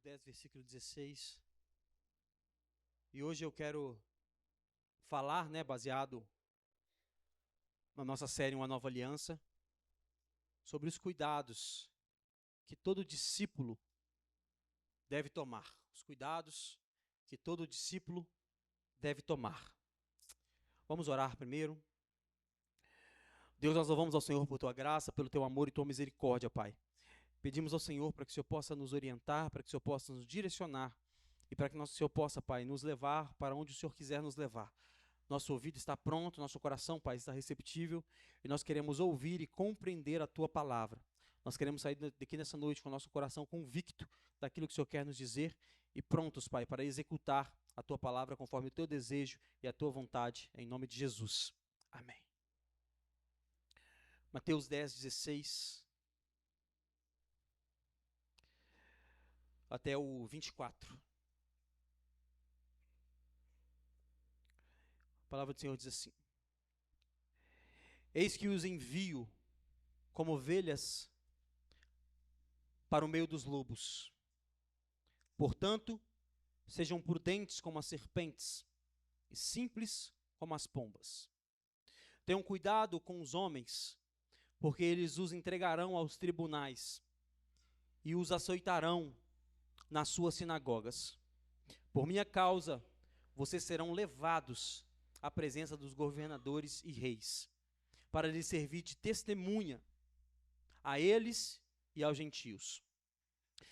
10, versículo 16. E hoje eu quero falar, baseado na nossa série Uma Nova Aliança, sobre os cuidados que todo discípulo deve tomar. Os cuidados que todo discípulo deve tomar. Vamos orar primeiro. Deus, nós louvamos ao Senhor por Tua graça, pelo Teu amor e Tua misericórdia, Pai. Pedimos ao Senhor para que o Senhor possa nos orientar, para que o Senhor possa nos direcionar e para que o Senhor possa, Pai, nos levar para onde o Senhor quiser nos levar. Nosso ouvido está pronto, nosso coração, Pai, está receptível e nós queremos ouvir e compreender a Tua palavra. Nós queremos sair daqui nessa noite com o nosso coração convicto daquilo que o Senhor quer nos dizer e prontos, Pai, para executar a Tua palavra conforme o Teu desejo e a Tua vontade, em nome de Jesus. Amém. Mateus 10, 16 até o 24. A palavra do Senhor diz assim: Eis que os envio como ovelhas para o meio dos lobos. Portanto, sejam prudentes como as serpentes e simples como as pombas. Tenham cuidado com os homens, porque eles os entregarão aos tribunais e os açoitarão nas suas sinagogas. Por minha causa, vocês serão levados à presença dos governadores e reis, para lhes servir de testemunha a eles e aos gentios.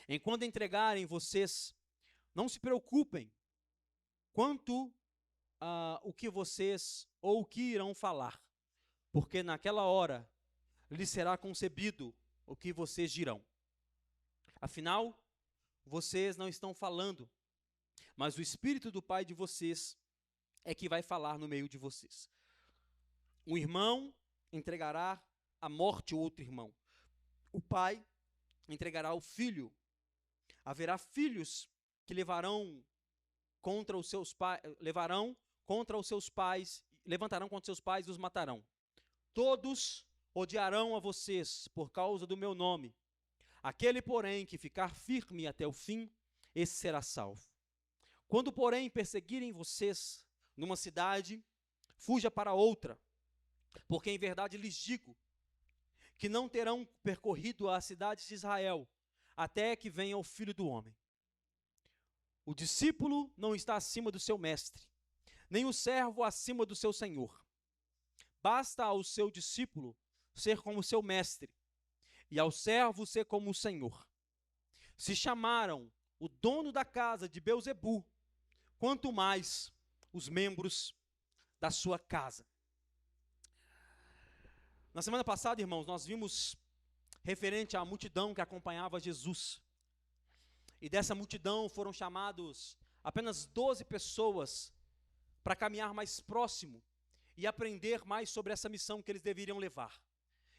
Enquanto entregarem vocês, não se preocupem quanto o que vocês ou o que irão falar, porque naquela hora lhes será concebido o que vocês dirão. Afinal, vocês não estão falando, mas o Espírito do Pai de vocês é que vai falar no meio de vocês. Um irmão entregará à morte o outro irmão. O pai entregará o filho. Haverá filhos que levantarão contra os seus pais e os matarão. Todos odiarão a vocês por causa do meu nome. Aquele, porém, que ficar firme até o fim, esse será salvo. Quando, porém, perseguirem vocês numa cidade, fuja para outra, porque em verdade lhes digo que não terão percorrido as cidades de Israel até que venha o Filho do Homem. O discípulo não está acima do seu mestre, nem o servo acima do seu senhor. Basta ao seu discípulo ser como seu mestre, e ao servo ser como o senhor. Se chamaram o dono da casa de Belzebu, quanto mais os membros da sua casa. Na semana passada, irmãos, nós vimos referente à multidão que acompanhava Jesus. E dessa multidão foram chamados apenas 12 pessoas para caminhar mais próximo e aprender mais sobre essa missão que eles deveriam levar.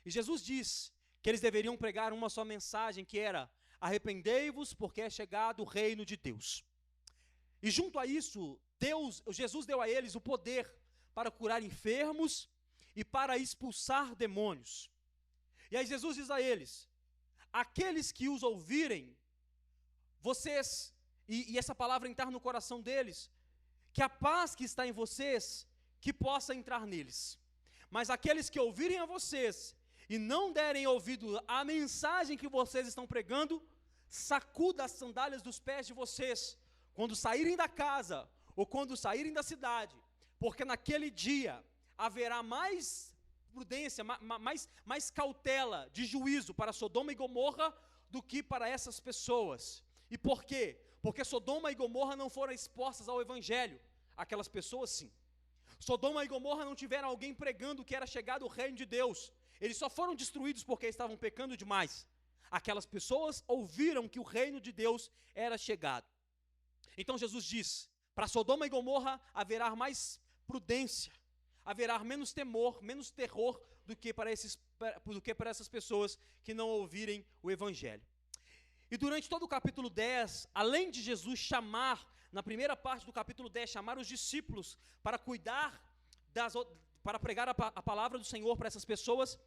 E Jesus diz que eles deveriam pregar uma só mensagem, que era: arrependei-vos, porque é chegado o reino de Deus. E junto a isso, Jesus deu a eles o poder para curar enfermos e para expulsar demônios. E aí Jesus diz a eles: aqueles que os ouvirem, vocês, e essa palavra entrar no coração deles, que a paz que está em vocês, que possa entrar neles. Mas aqueles que ouvirem a vocês e não derem ouvido à mensagem que vocês estão pregando, sacuda as sandálias dos pés de vocês, quando saírem da casa, ou quando saírem da cidade, porque naquele dia haverá mais prudência, mais cautela de juízo para Sodoma e Gomorra do que para essas pessoas. E por quê? Porque Sodoma e Gomorra não foram expostas ao Evangelho. Aquelas pessoas sim. Sodoma e Gomorra não tiveram alguém pregando que era chegado o reino de Deus. Eles só foram destruídos porque estavam pecando demais. Aquelas pessoas ouviram que o reino de Deus era chegado. Então Jesus diz: para Sodoma e Gomorra haverá mais prudência, haverá menos temor, menos terror do que para essas pessoas que não ouvirem o Evangelho. E durante todo o capítulo 10, além de Jesus chamar, na primeira parte do capítulo 10, chamar os discípulos para para pregar a palavra do Senhor para essas pessoas,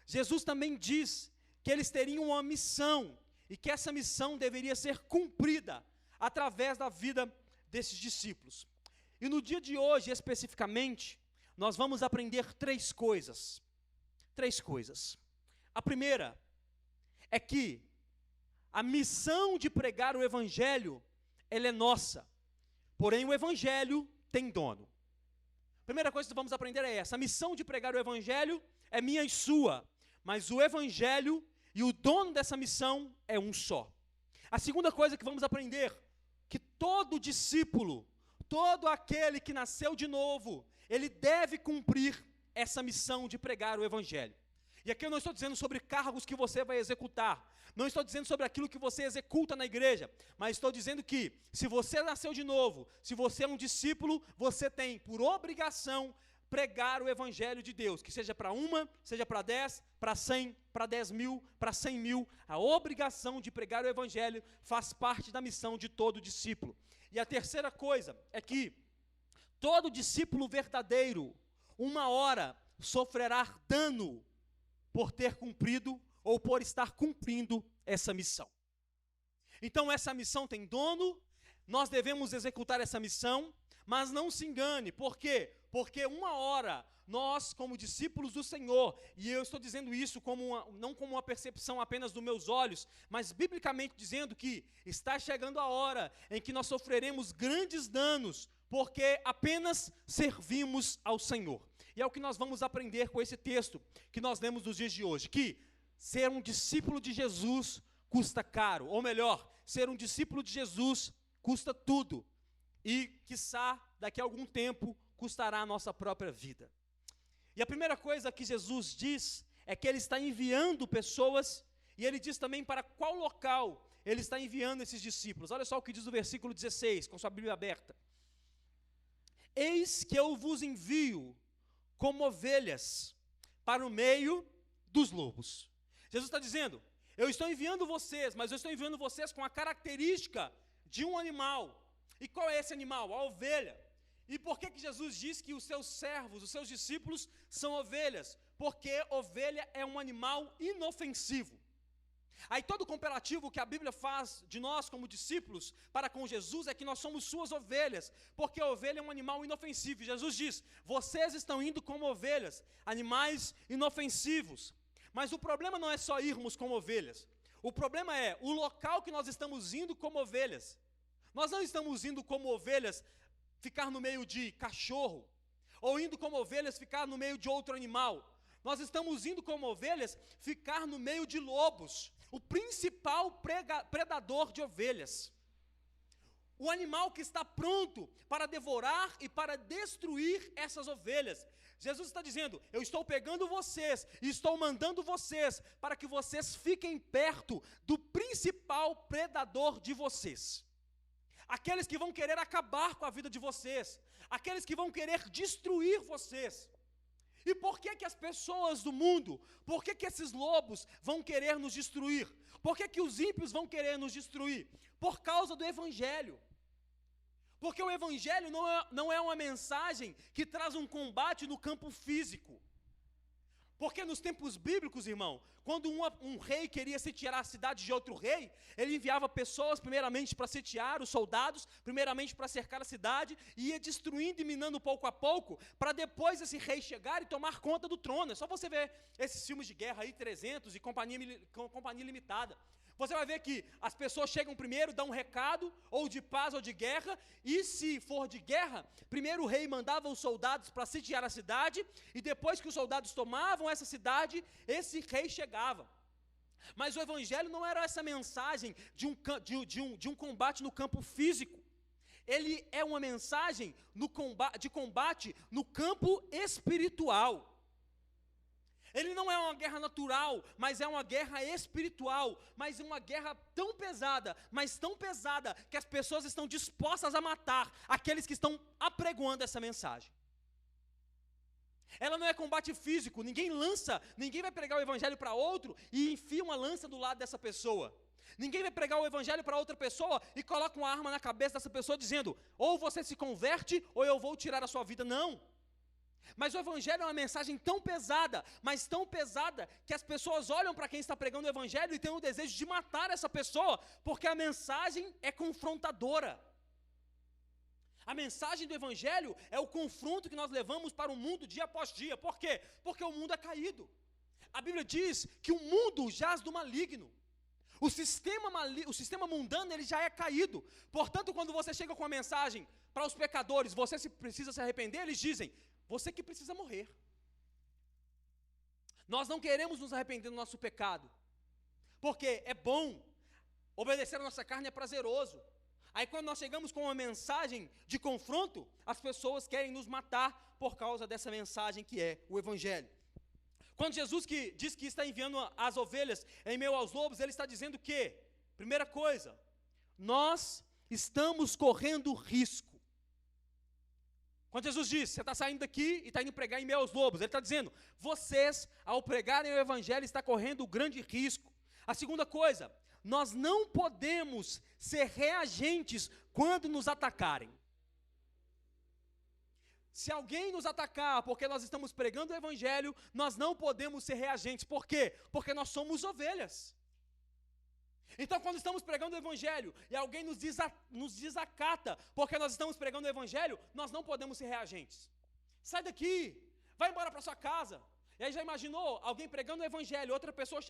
Jesus também diz que eles teriam uma missão, e que essa missão deveria ser cumprida através da vida desses discípulos. E no dia de hoje, especificamente, nós vamos aprender três coisas. Três coisas. A primeira é que a missão de pregar o Evangelho, ela é nossa. Porém, o Evangelho tem dono. A primeira coisa que vamos aprender é essa. A missão de pregar o Evangelho é minha e sua. Mas o Evangelho e o dono dessa missão é um só. A segunda coisa que vamos aprender, que todo discípulo, todo aquele que nasceu de novo, ele deve cumprir essa missão de pregar o Evangelho. E aqui eu não estou dizendo sobre cargos que você vai executar, não estou dizendo sobre aquilo que você executa na igreja, mas estou dizendo que, se você nasceu de novo, se você é um discípulo, você tem por obrigação pregar o Evangelho de Deus, que seja para uma, seja para 10, para 100, para 10 mil, para 100 mil, a obrigação de pregar o Evangelho faz parte da missão de todo discípulo. E a terceira coisa é que todo discípulo verdadeiro, uma hora, sofrerá dano por ter cumprido ou por estar cumprindo essa missão. Então essa missão tem dono, nós devemos executar essa missão, mas não se engane, por quê? Porque uma hora, nós como discípulos do Senhor, e eu estou dizendo isso não como uma percepção apenas dos meus olhos, mas biblicamente dizendo que está chegando a hora em que nós sofreremos grandes danos, porque apenas servimos ao Senhor. E é o que nós vamos aprender com esse texto que nós lemos nos dias de hoje, que ser um discípulo de Jesus custa caro, ou melhor, ser um discípulo de Jesus custa tudo, e, quiçá, daqui a algum tempo, custará a nossa própria vida. E a primeira coisa que Jesus diz é que Ele está enviando pessoas, e Ele diz também para qual local Ele está enviando esses discípulos. Olha só o que diz o versículo 16, com sua Bíblia aberta. Eis que eu vos envio como ovelhas para o meio dos lobos. Jesus está dizendo, eu estou enviando vocês, mas eu estou enviando vocês com a característica de um animal. E qual é esse animal? A ovelha. E por que Jesus diz que os seus servos, os seus discípulos, são ovelhas? Porque ovelha é um animal inofensivo. Aí todo o comparativo que a Bíblia faz de nós como discípulos para com Jesus é que nós somos suas ovelhas, porque a ovelha é um animal inofensivo. Jesus diz, vocês estão indo como ovelhas, animais inofensivos. Mas o problema não é só irmos como ovelhas, o problema é o local que nós estamos indo como ovelhas. Nós não estamos indo como ovelhas ficar no meio de cachorro, ou indo como ovelhas ficar no meio de outro animal. Nós estamos indo como ovelhas ficar no meio de lobos, o principal predador de ovelhas. O animal que está pronto para devorar e para destruir essas ovelhas. Jesus está dizendo, eu estou pegando vocês e estou mandando vocês para que vocês fiquem perto do principal predador de vocês. Aqueles que vão querer acabar com a vida de vocês, aqueles que vão querer destruir vocês. E por que as pessoas do mundo, por que esses lobos vão querer nos destruir? Por que os ímpios vão querer nos destruir? Por causa do Evangelho. Porque o Evangelho não é uma mensagem que traz um combate no campo físico. Porque nos tempos bíblicos, irmão, quando um rei queria sitiar a cidade de outro rei, ele enviava pessoas primeiramente para sitiar, os soldados, primeiramente para cercar a cidade, e ia destruindo e minando pouco a pouco, para depois esse rei chegar e tomar conta do trono. É só você ver esses filmes de guerra aí, 300 e Companhia Limitada. Você vai ver que as pessoas chegam primeiro, dão um recado, ou de paz ou de guerra, e se for de guerra, primeiro o rei mandava os soldados para sitiar a cidade, e depois que os soldados tomavam essa cidade, esse rei chegava. Mas o Evangelho não era essa mensagem de um combate no campo físico. Ele é uma mensagem de combate no campo espiritual. Ele não é uma guerra natural, mas é uma guerra espiritual, mas uma guerra tão pesada, mas tão pesada, que as pessoas estão dispostas a matar aqueles que estão apregoando essa mensagem. Ela não é combate físico, ninguém vai pregar o Evangelho para outro e enfia uma lança do lado dessa pessoa. Ninguém vai pregar o Evangelho para outra pessoa e coloca uma arma na cabeça dessa pessoa dizendo, ou você se converte, ou eu vou tirar a sua vida. Não. Mas o evangelho é uma mensagem tão pesada, mas tão pesada, que as pessoas olham para quem está pregando o evangelho e têm o desejo de matar essa pessoa, porque a mensagem é confrontadora. A mensagem do evangelho é o confronto que nós levamos para o mundo dia após dia. Por quê? Porque o mundo é caído. A Bíblia diz que o mundo jaz do maligno. O sistema mundano, ele já é caído. Portanto, quando você chega com a mensagem para os pecadores, você precisa se arrepender, eles dizem, você que precisa morrer. Nós não queremos nos arrepender do nosso pecado, porque é bom, obedecer a nossa carne é prazeroso. Aí quando nós chegamos com uma mensagem de confronto, as pessoas querem nos matar por causa dessa mensagem que é o evangelho. Quando Jesus diz que está enviando as ovelhas em meio aos lobos, ele está dizendo que, primeira coisa, nós estamos correndo risco. Quando Jesus diz, você está saindo daqui e está indo pregar em meio aos lobos, ele está dizendo, vocês, ao pregarem o evangelho, estão correndo grande risco. A segunda coisa, nós não podemos ser reagentes quando nos atacarem. Se alguém nos atacar porque nós estamos pregando o evangelho, nós não podemos ser reagentes. Por quê? Porque nós somos ovelhas. Então, quando estamos pregando o evangelho e alguém nos desacata porque nós estamos pregando o evangelho, nós não podemos ser reagentes. Sai daqui, vai embora para sua casa. E aí já imaginou alguém pregando o evangelho,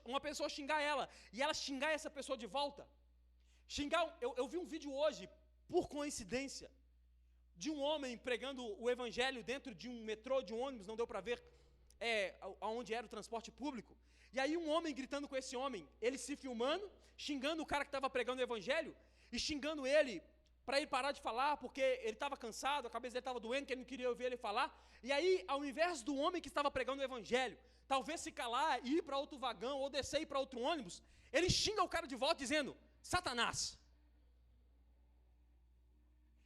uma pessoa xingar ela, e ela xingar essa pessoa de volta? Eu vi um vídeo hoje, por coincidência, de um homem pregando o evangelho dentro de um metrô, de um ônibus, não deu para ver aonde era o transporte público. E aí um homem gritando com esse homem, ele se filmando, xingando o cara que estava pregando o evangelho, e xingando ele para ele parar de falar, porque ele estava cansado, a cabeça dele estava doendo, que ele não queria ouvir ele falar. E aí, ao invés do homem que estava pregando o evangelho, talvez se calar e ir para outro vagão, ou descer e ir para outro ônibus, ele xinga o cara de volta dizendo, Satanás,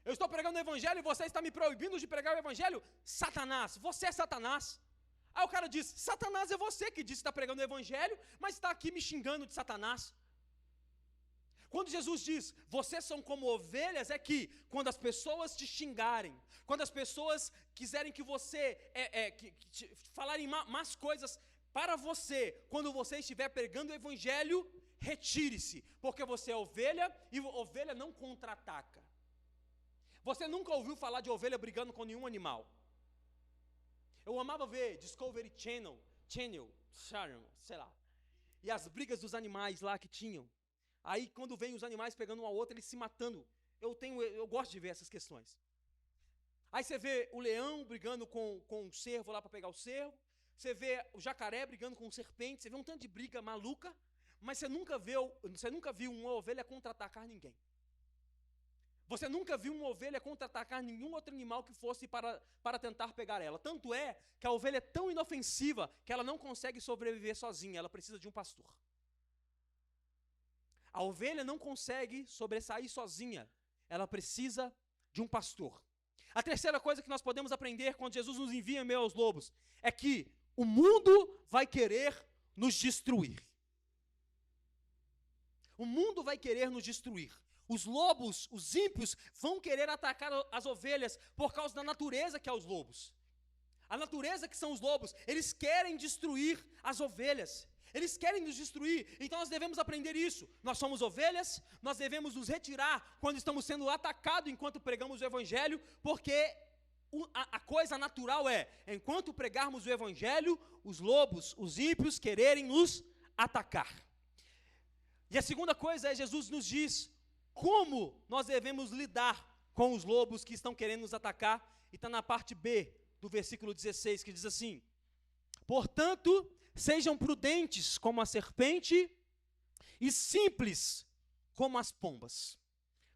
eu estou pregando o evangelho e você está me proibindo de pregar o evangelho? Satanás, você é Satanás. Aí o cara diz, Satanás é você que disse que está pregando o evangelho, mas está aqui me xingando de Satanás. Quando Jesus diz, vocês são como ovelhas, é que quando as pessoas te xingarem, quando as pessoas quiserem que você, falarem más coisas para você, quando você estiver pregando o evangelho, retire-se, porque você é ovelha e ovelha não contra-ataca. Você nunca ouviu falar de ovelha brigando com nenhum animal. Eu amava ver Discovery Channel, sei lá, e as brigas dos animais lá que tinham. Aí quando vem os animais pegando um ao outro, eles se matando. Eu gosto de ver essas questões. Aí você vê o leão brigando com o cervo lá para pegar o cervo. Você vê o jacaré brigando com o serpente. Você vê um tanto de briga maluca. Mas você nunca viu uma ovelha contra-atacar ninguém. Você nunca viu uma ovelha contra-atacar nenhum outro animal que fosse para tentar pegar ela. Tanto é que a ovelha é tão inofensiva que ela não consegue sobreviver sozinha. Ela precisa de um pastor. A ovelha não consegue sobressair sozinha, ela precisa de um pastor. A terceira coisa que nós podemos aprender quando Jesus nos envia em meio aos lobos é que o mundo vai querer nos destruir. O mundo vai querer nos destruir. Os lobos, os ímpios, vão querer atacar as ovelhas por causa da natureza que é os lobos. A natureza que são os lobos, eles querem destruir as ovelhas. Eles querem nos destruir, então nós devemos aprender isso. Nós somos ovelhas, nós devemos nos retirar quando estamos sendo atacados enquanto pregamos o evangelho, porque a coisa natural enquanto pregarmos o evangelho, os lobos, os ímpios quererem nos atacar. E a segunda coisa Jesus nos diz como nós devemos lidar com os lobos que estão querendo nos atacar, e está na parte B do versículo 16, que diz assim, portanto, sejam prudentes como a serpente e simples como as pombas.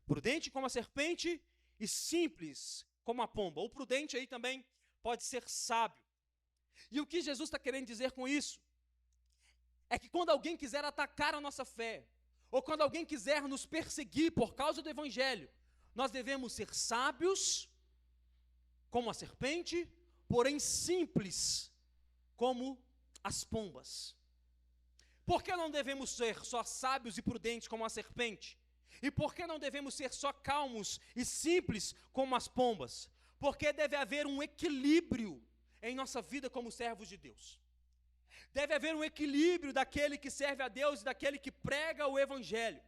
Prudente como a serpente e simples como a pomba. O prudente aí também pode ser sábio. E o que Jesus está querendo dizer com isso? É que quando alguém quiser atacar a nossa fé, ou quando alguém quiser nos perseguir por causa do evangelho, nós devemos ser sábios como a serpente, porém simples como as pombas. Por que não devemos ser só sábios e prudentes como a serpente? E por que não devemos ser só calmos e simples como as pombas? Porque deve haver um equilíbrio em nossa vida como servos de Deus. Deve haver um equilíbrio daquele que serve a Deus e daquele que prega o Evangelho.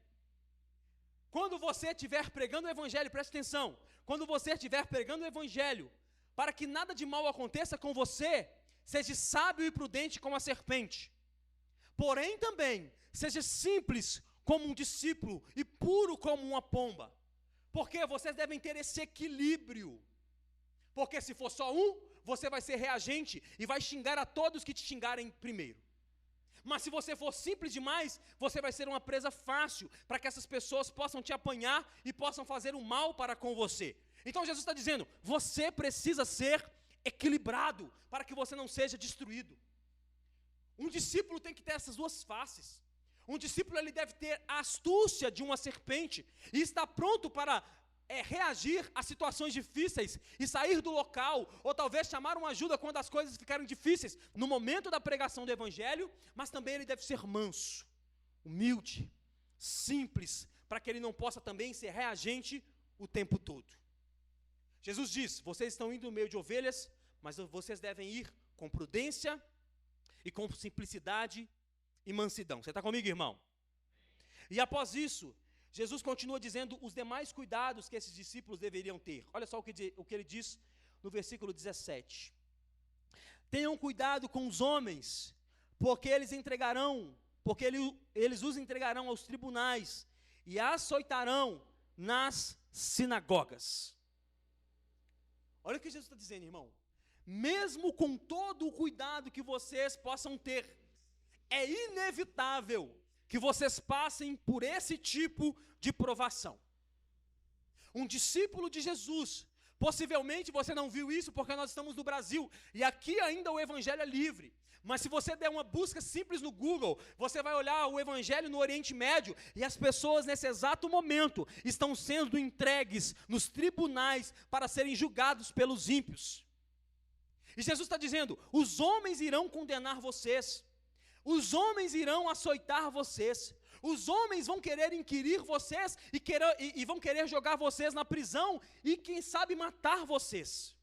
Quando você estiver pregando o Evangelho, preste atenção, quando você estiver pregando o Evangelho, para que nada de mal aconteça com você, seja sábio e prudente como a serpente. Porém também, seja simples como um discípulo e puro como uma pomba. Porque vocês devem ter esse equilíbrio. Porque se for só um, você vai ser reagente e vai xingar a todos que te xingarem primeiro. Mas se você for simples demais, você vai ser uma presa fácil para que essas pessoas possam te apanhar e possam fazer o mal para com você. Então Jesus está dizendo, você precisa ser equilibrado para que você não seja destruído. Um discípulo tem que ter essas duas faces. Um discípulo ele deve ter a astúcia de uma serpente e estar pronto para reagir a situações difíceis e sair do local, ou talvez chamar uma ajuda quando as coisas ficarem difíceis, no momento da pregação do Evangelho, mas também ele deve ser manso, humilde, simples, para que ele não possa também ser reagente o tempo todo. Jesus diz, vocês estão indo no meio de ovelhas, mas vocês devem ir com prudência e com simplicidade e mansidão. Você está comigo, irmão? E após isso, Jesus continua dizendo os demais cuidados que esses discípulos deveriam ter. Olha só o que ele diz no versículo 17. Tenham cuidado com os homens, porque eles os entregarão aos tribunais e açoitarão nas sinagogas. Olha o que Jesus está dizendo, irmão. Mesmo com todo o cuidado que vocês possam ter, é inevitável que vocês passem por esse tipo de provação. Um discípulo de Jesus, possivelmente você não viu isso porque nós estamos no Brasil, e aqui ainda o Evangelho é livre, mas se você der uma busca simples no Google, você vai olhar o Evangelho no Oriente Médio, e as pessoas nesse exato momento estão sendo entregues nos tribunais para serem julgados pelos ímpios. E Jesus está dizendo, os homens irão condenar vocês, os homens irão açoitar vocês, os homens vão querer inquirir vocês e vão querer jogar vocês na prisão e quem sabe matar vocês.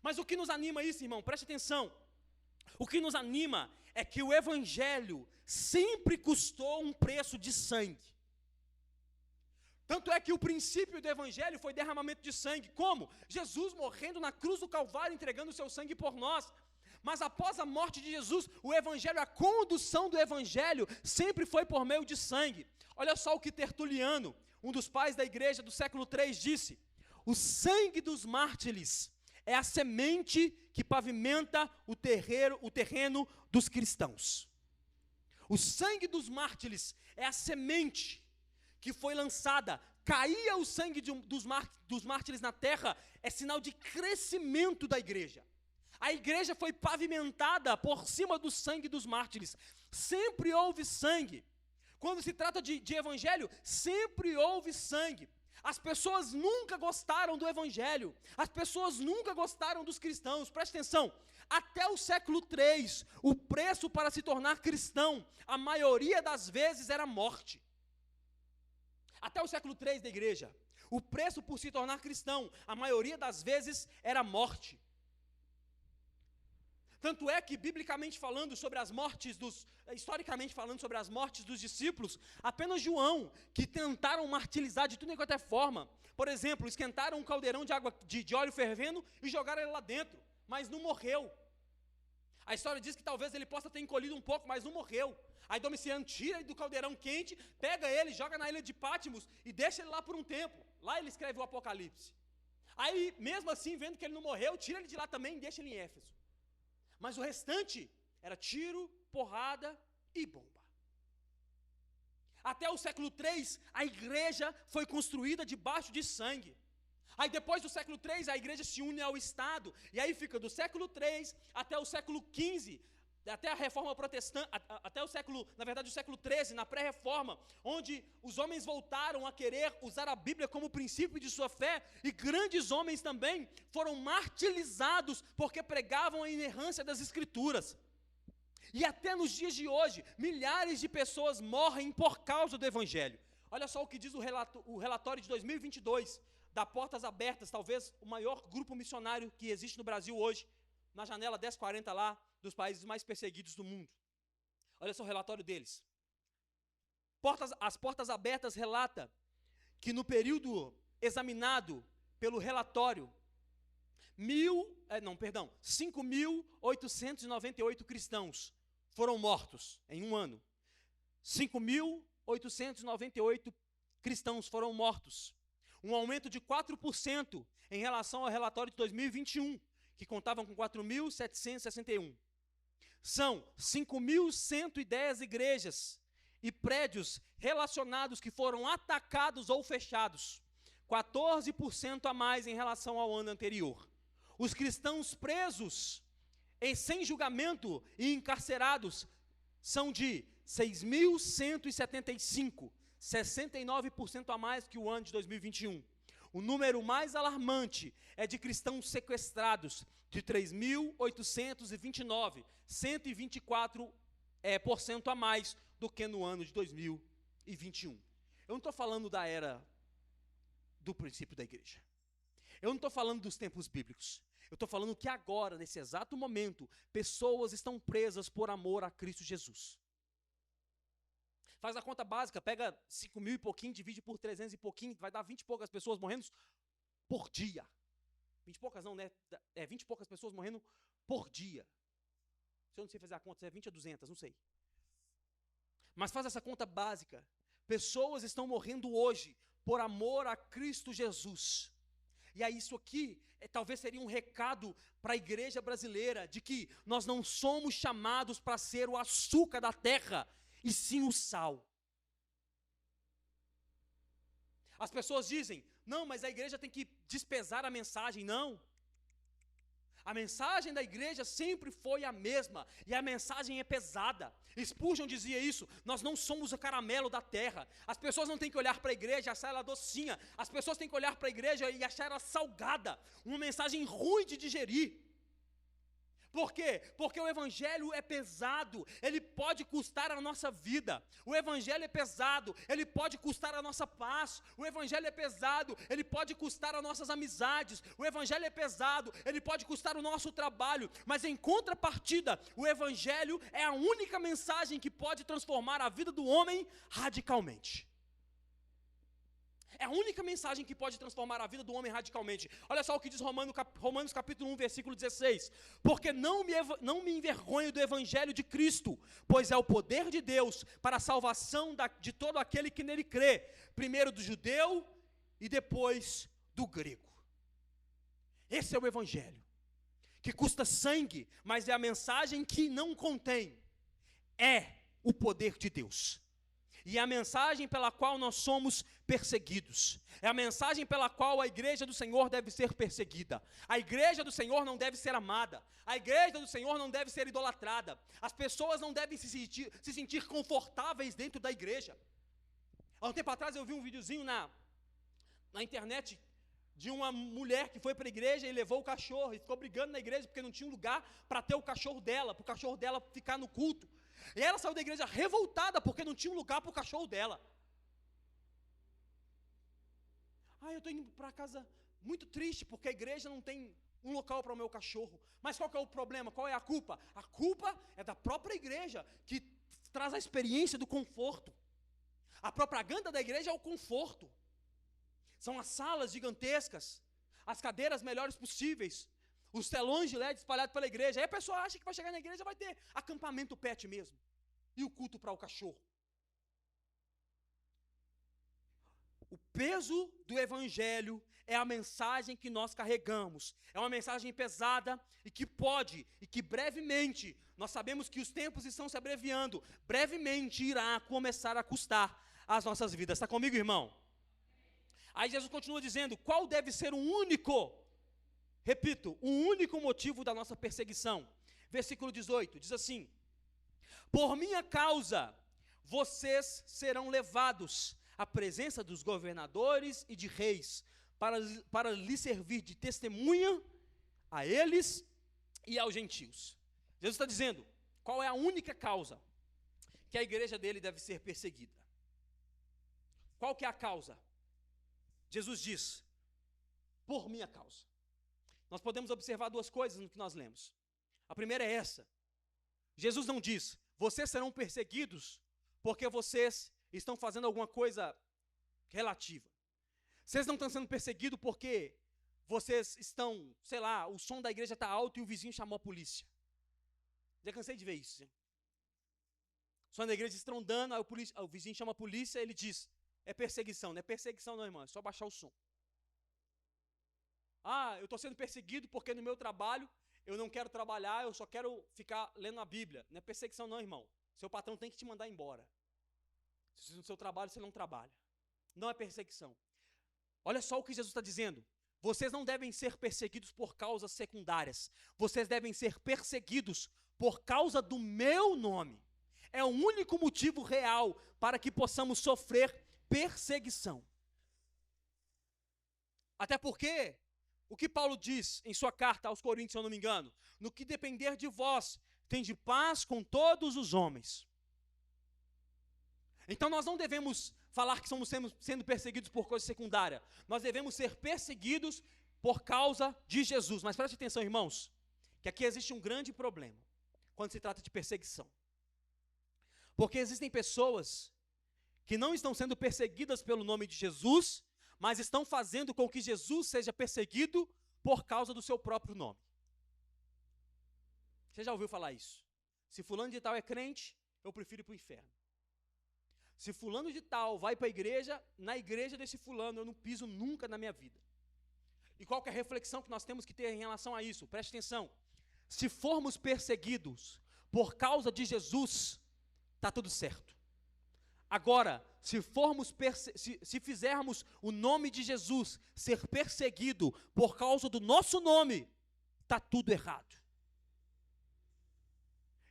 Mas o que nos anima isso, irmão? Preste atenção. O que nos anima é que o Evangelho sempre custou um preço de sangue. Tanto é que o princípio do Evangelho foi derramamento de sangue. Como? Jesus morrendo na cruz do Calvário, entregando o seu sangue por nós. Mas após a morte de Jesus, o Evangelho, a condução do Evangelho sempre foi por meio de sangue. Olha só o que Tertuliano, um dos pais da igreja do século III, disse: o sangue dos mártires é a semente que pavimenta o terreno dos cristãos. O sangue dos mártires é a semente que foi lançada. Caía o sangue dos mártires na terra, é sinal de crescimento da igreja. A igreja foi pavimentada por cima do sangue dos mártires. Sempre houve sangue. Quando se trata de evangelho, sempre houve sangue. As pessoas nunca gostaram do evangelho. As pessoas nunca gostaram dos cristãos. Preste atenção. Até o século III, o preço para se tornar cristão, a maioria das vezes era morte. Até o século III da igreja, o preço por se tornar cristão, a maioria das vezes era morte. Tanto é que, biblicamente falando sobre as mortes historicamente falando sobre as mortes dos discípulos, apenas João, que tentaram martirizar de tudo quanto é forma. Por exemplo, esquentaram um caldeirão de água de óleo fervendo e jogaram ele lá dentro, mas não morreu. A história diz que talvez ele possa ter encolhido um pouco, mas não morreu. Aí Domiciano tira ele do caldeirão quente, pega ele, joga na ilha de Patmos e deixa ele lá por um tempo. Lá ele escreve o Apocalipse. Aí, mesmo assim, vendo que ele não morreu, tira ele de lá também e deixa ele em Éfeso. Mas o restante era tiro, porrada e bomba. Até o século III, a igreja foi construída debaixo de sangue. Aí depois do século III, a igreja se une ao Estado. E aí fica do século III até o século XV, até a reforma protestante, até o século XIII, na pré-reforma, onde os homens voltaram a querer usar a Bíblia como princípio de sua fé, e grandes homens também foram martirizados porque pregavam a inerrância das Escrituras. E até nos dias de hoje, milhares de pessoas morrem por causa do Evangelho. Olha só o que diz o relatório de 2022, da Portas Abertas, talvez o maior grupo missionário que existe no Brasil hoje. na janela 1040 lá, dos países mais perseguidos do mundo. Olha só o relatório deles. As Portas Abertas relata que no período examinado pelo relatório, 5.898 cristãos foram mortos em um ano. 5.898 cristãos foram mortos. Um aumento de 4% em relação ao relatório de 2021, que contavam com 4.761. São 5.110 igrejas e prédios relacionados que foram atacados ou fechados, 14% a mais em relação ao ano anterior. Os cristãos presos sem julgamento e encarcerados são de 6.175, 69% a mais que o ano de 2021. O número mais alarmante é de cristãos sequestrados, de 3.829, 124% a mais do que no ano de 2021. Eu não estou falando da era do princípio da igreja. Eu não estou falando dos tempos bíblicos. Eu estou falando que agora, nesse exato momento, pessoas estão presas por amor a Cristo Jesus. Faz a conta básica, pega 5.000 e pouquinho, divide por 300 e pouquinho, vai dar 20 e poucas pessoas morrendo por dia. 20 e poucas não, né? 20 e poucas pessoas morrendo por dia. Se eu não sei fazer a conta, se é 20 a 200, não sei. Mas faz essa conta básica. Pessoas estão morrendo hoje por amor a Cristo Jesus. E aí isso aqui talvez seria um recado para a igreja brasileira, de que nós não somos chamados para ser o açúcar da terra, e sim o sal. As pessoas dizem, não, mas a igreja tem que despesar a mensagem. Não. A mensagem da igreja sempre foi a mesma, e a mensagem é pesada. Spurgeon dizia isso, nós não somos o caramelo da terra. As pessoas não têm que olhar para a igreja e achar ela docinha, as pessoas têm que olhar para a igreja e achar ela salgada, uma mensagem ruim de digerir. Por quê? Porque o evangelho é pesado, ele pode custar a nossa vida. O evangelho é pesado, ele pode custar a nossa paz. O evangelho é pesado, ele pode custar as nossas amizades. O evangelho é pesado, ele pode custar o nosso trabalho. Mas em contrapartida, o evangelho é a única mensagem que pode transformar a vida do homem radicalmente. É a única mensagem que pode transformar a vida do homem radicalmente. Olha só o que diz Romanos capítulo 1, versículo 16. Porque não me envergonho do evangelho de Cristo, pois é o poder de Deus para a salvação de todo aquele que nele crê, primeiro do judeu e depois do grego. Esse é o evangelho, que custa sangue, mas é a mensagem que não contém. É o poder de Deus. E é a mensagem pela qual nós somos perseguidos. É a mensagem pela qual a igreja do Senhor deve ser perseguida. A igreja do Senhor não deve ser amada. A igreja do Senhor não deve ser idolatrada. As pessoas não devem se sentir confortáveis dentro da igreja. Há um tempo atrás eu vi um videozinho na internet de uma mulher que foi para a igreja e levou o cachorro e ficou brigando na igreja porque não tinha um lugar para ter o cachorro dela, para o cachorro dela ficar no culto. E ela saiu da igreja revoltada porque não tinha um lugar para o cachorro dela. Eu estou indo para casa muito triste porque a igreja não tem um local para o meu cachorro. Mas qual que é o problema? Qual é a culpa? A culpa é da própria igreja, que traz a experiência do conforto. A propaganda da igreja é o conforto. São as salas gigantescas, as cadeiras melhores possíveis, os telões de LED espalhados pela igreja. Aí a pessoa acha que vai chegar na igreja e vai ter acampamento pet mesmo. E o culto para o cachorro. O peso do evangelho é a mensagem que nós carregamos. É uma mensagem pesada e que brevemente, nós sabemos que os tempos estão se abreviando, brevemente irá começar a custar as nossas vidas. Está comigo, irmão? Aí Jesus continua dizendo, qual deve ser o único motivo da nossa perseguição? Versículo 18, diz assim, por minha causa, vocês serão levados à presença dos governadores e de reis, para lhes servir de testemunha a eles e aos gentios. Jesus está dizendo, qual é a única causa que a igreja dele deve ser perseguida? Qual que é a causa? Jesus diz, por minha causa. Nós podemos observar duas coisas no que nós lemos. A primeira é essa. Jesus não diz, vocês serão perseguidos porque vocês estão fazendo alguma coisa relativa. Vocês não estão sendo perseguidos porque vocês estão, sei lá, o som da igreja está alto e o vizinho chamou a polícia. Já cansei de ver isso. Hein? O som da igreja estrondando, aí o vizinho chama a polícia, ele diz, é perseguição. Não é perseguição não, irmão, é só baixar o som. Ah, eu estou sendo perseguido porque no meu trabalho eu não quero trabalhar, eu só quero ficar lendo a Bíblia. Não é perseguição não, irmão. Seu patrão tem que te mandar embora. Se no seu trabalho você não trabalha. Não é perseguição. Olha só o que Jesus está dizendo. Vocês não devem ser perseguidos por causas secundárias. Vocês devem ser perseguidos por causa do meu nome. É o único motivo real para que possamos sofrer perseguição. Até porque, o que Paulo diz em sua carta aos Coríntios, se eu não me engano, no que depender de vós, tende paz com todos os homens. Então nós não devemos falar que estamos sendo perseguidos por coisa secundária. Nós devemos ser perseguidos por causa de Jesus. Mas preste atenção, irmãos, que aqui existe um grande problema quando se trata de perseguição. Porque existem pessoas que não estão sendo perseguidas pelo nome de Jesus, mas estão fazendo com que Jesus seja perseguido por causa do seu próprio nome. Você já ouviu falar isso? Se fulano de tal é crente, eu prefiro ir para o inferno. Se fulano de tal vai para a igreja, na igreja desse fulano eu não piso nunca na minha vida. E qual que é a reflexão que nós temos que ter em relação a isso? Preste atenção. Se formos perseguidos por causa de Jesus, está tudo certo. Agora, se fizermos o nome de Jesus ser perseguido por causa do nosso nome, está tudo errado.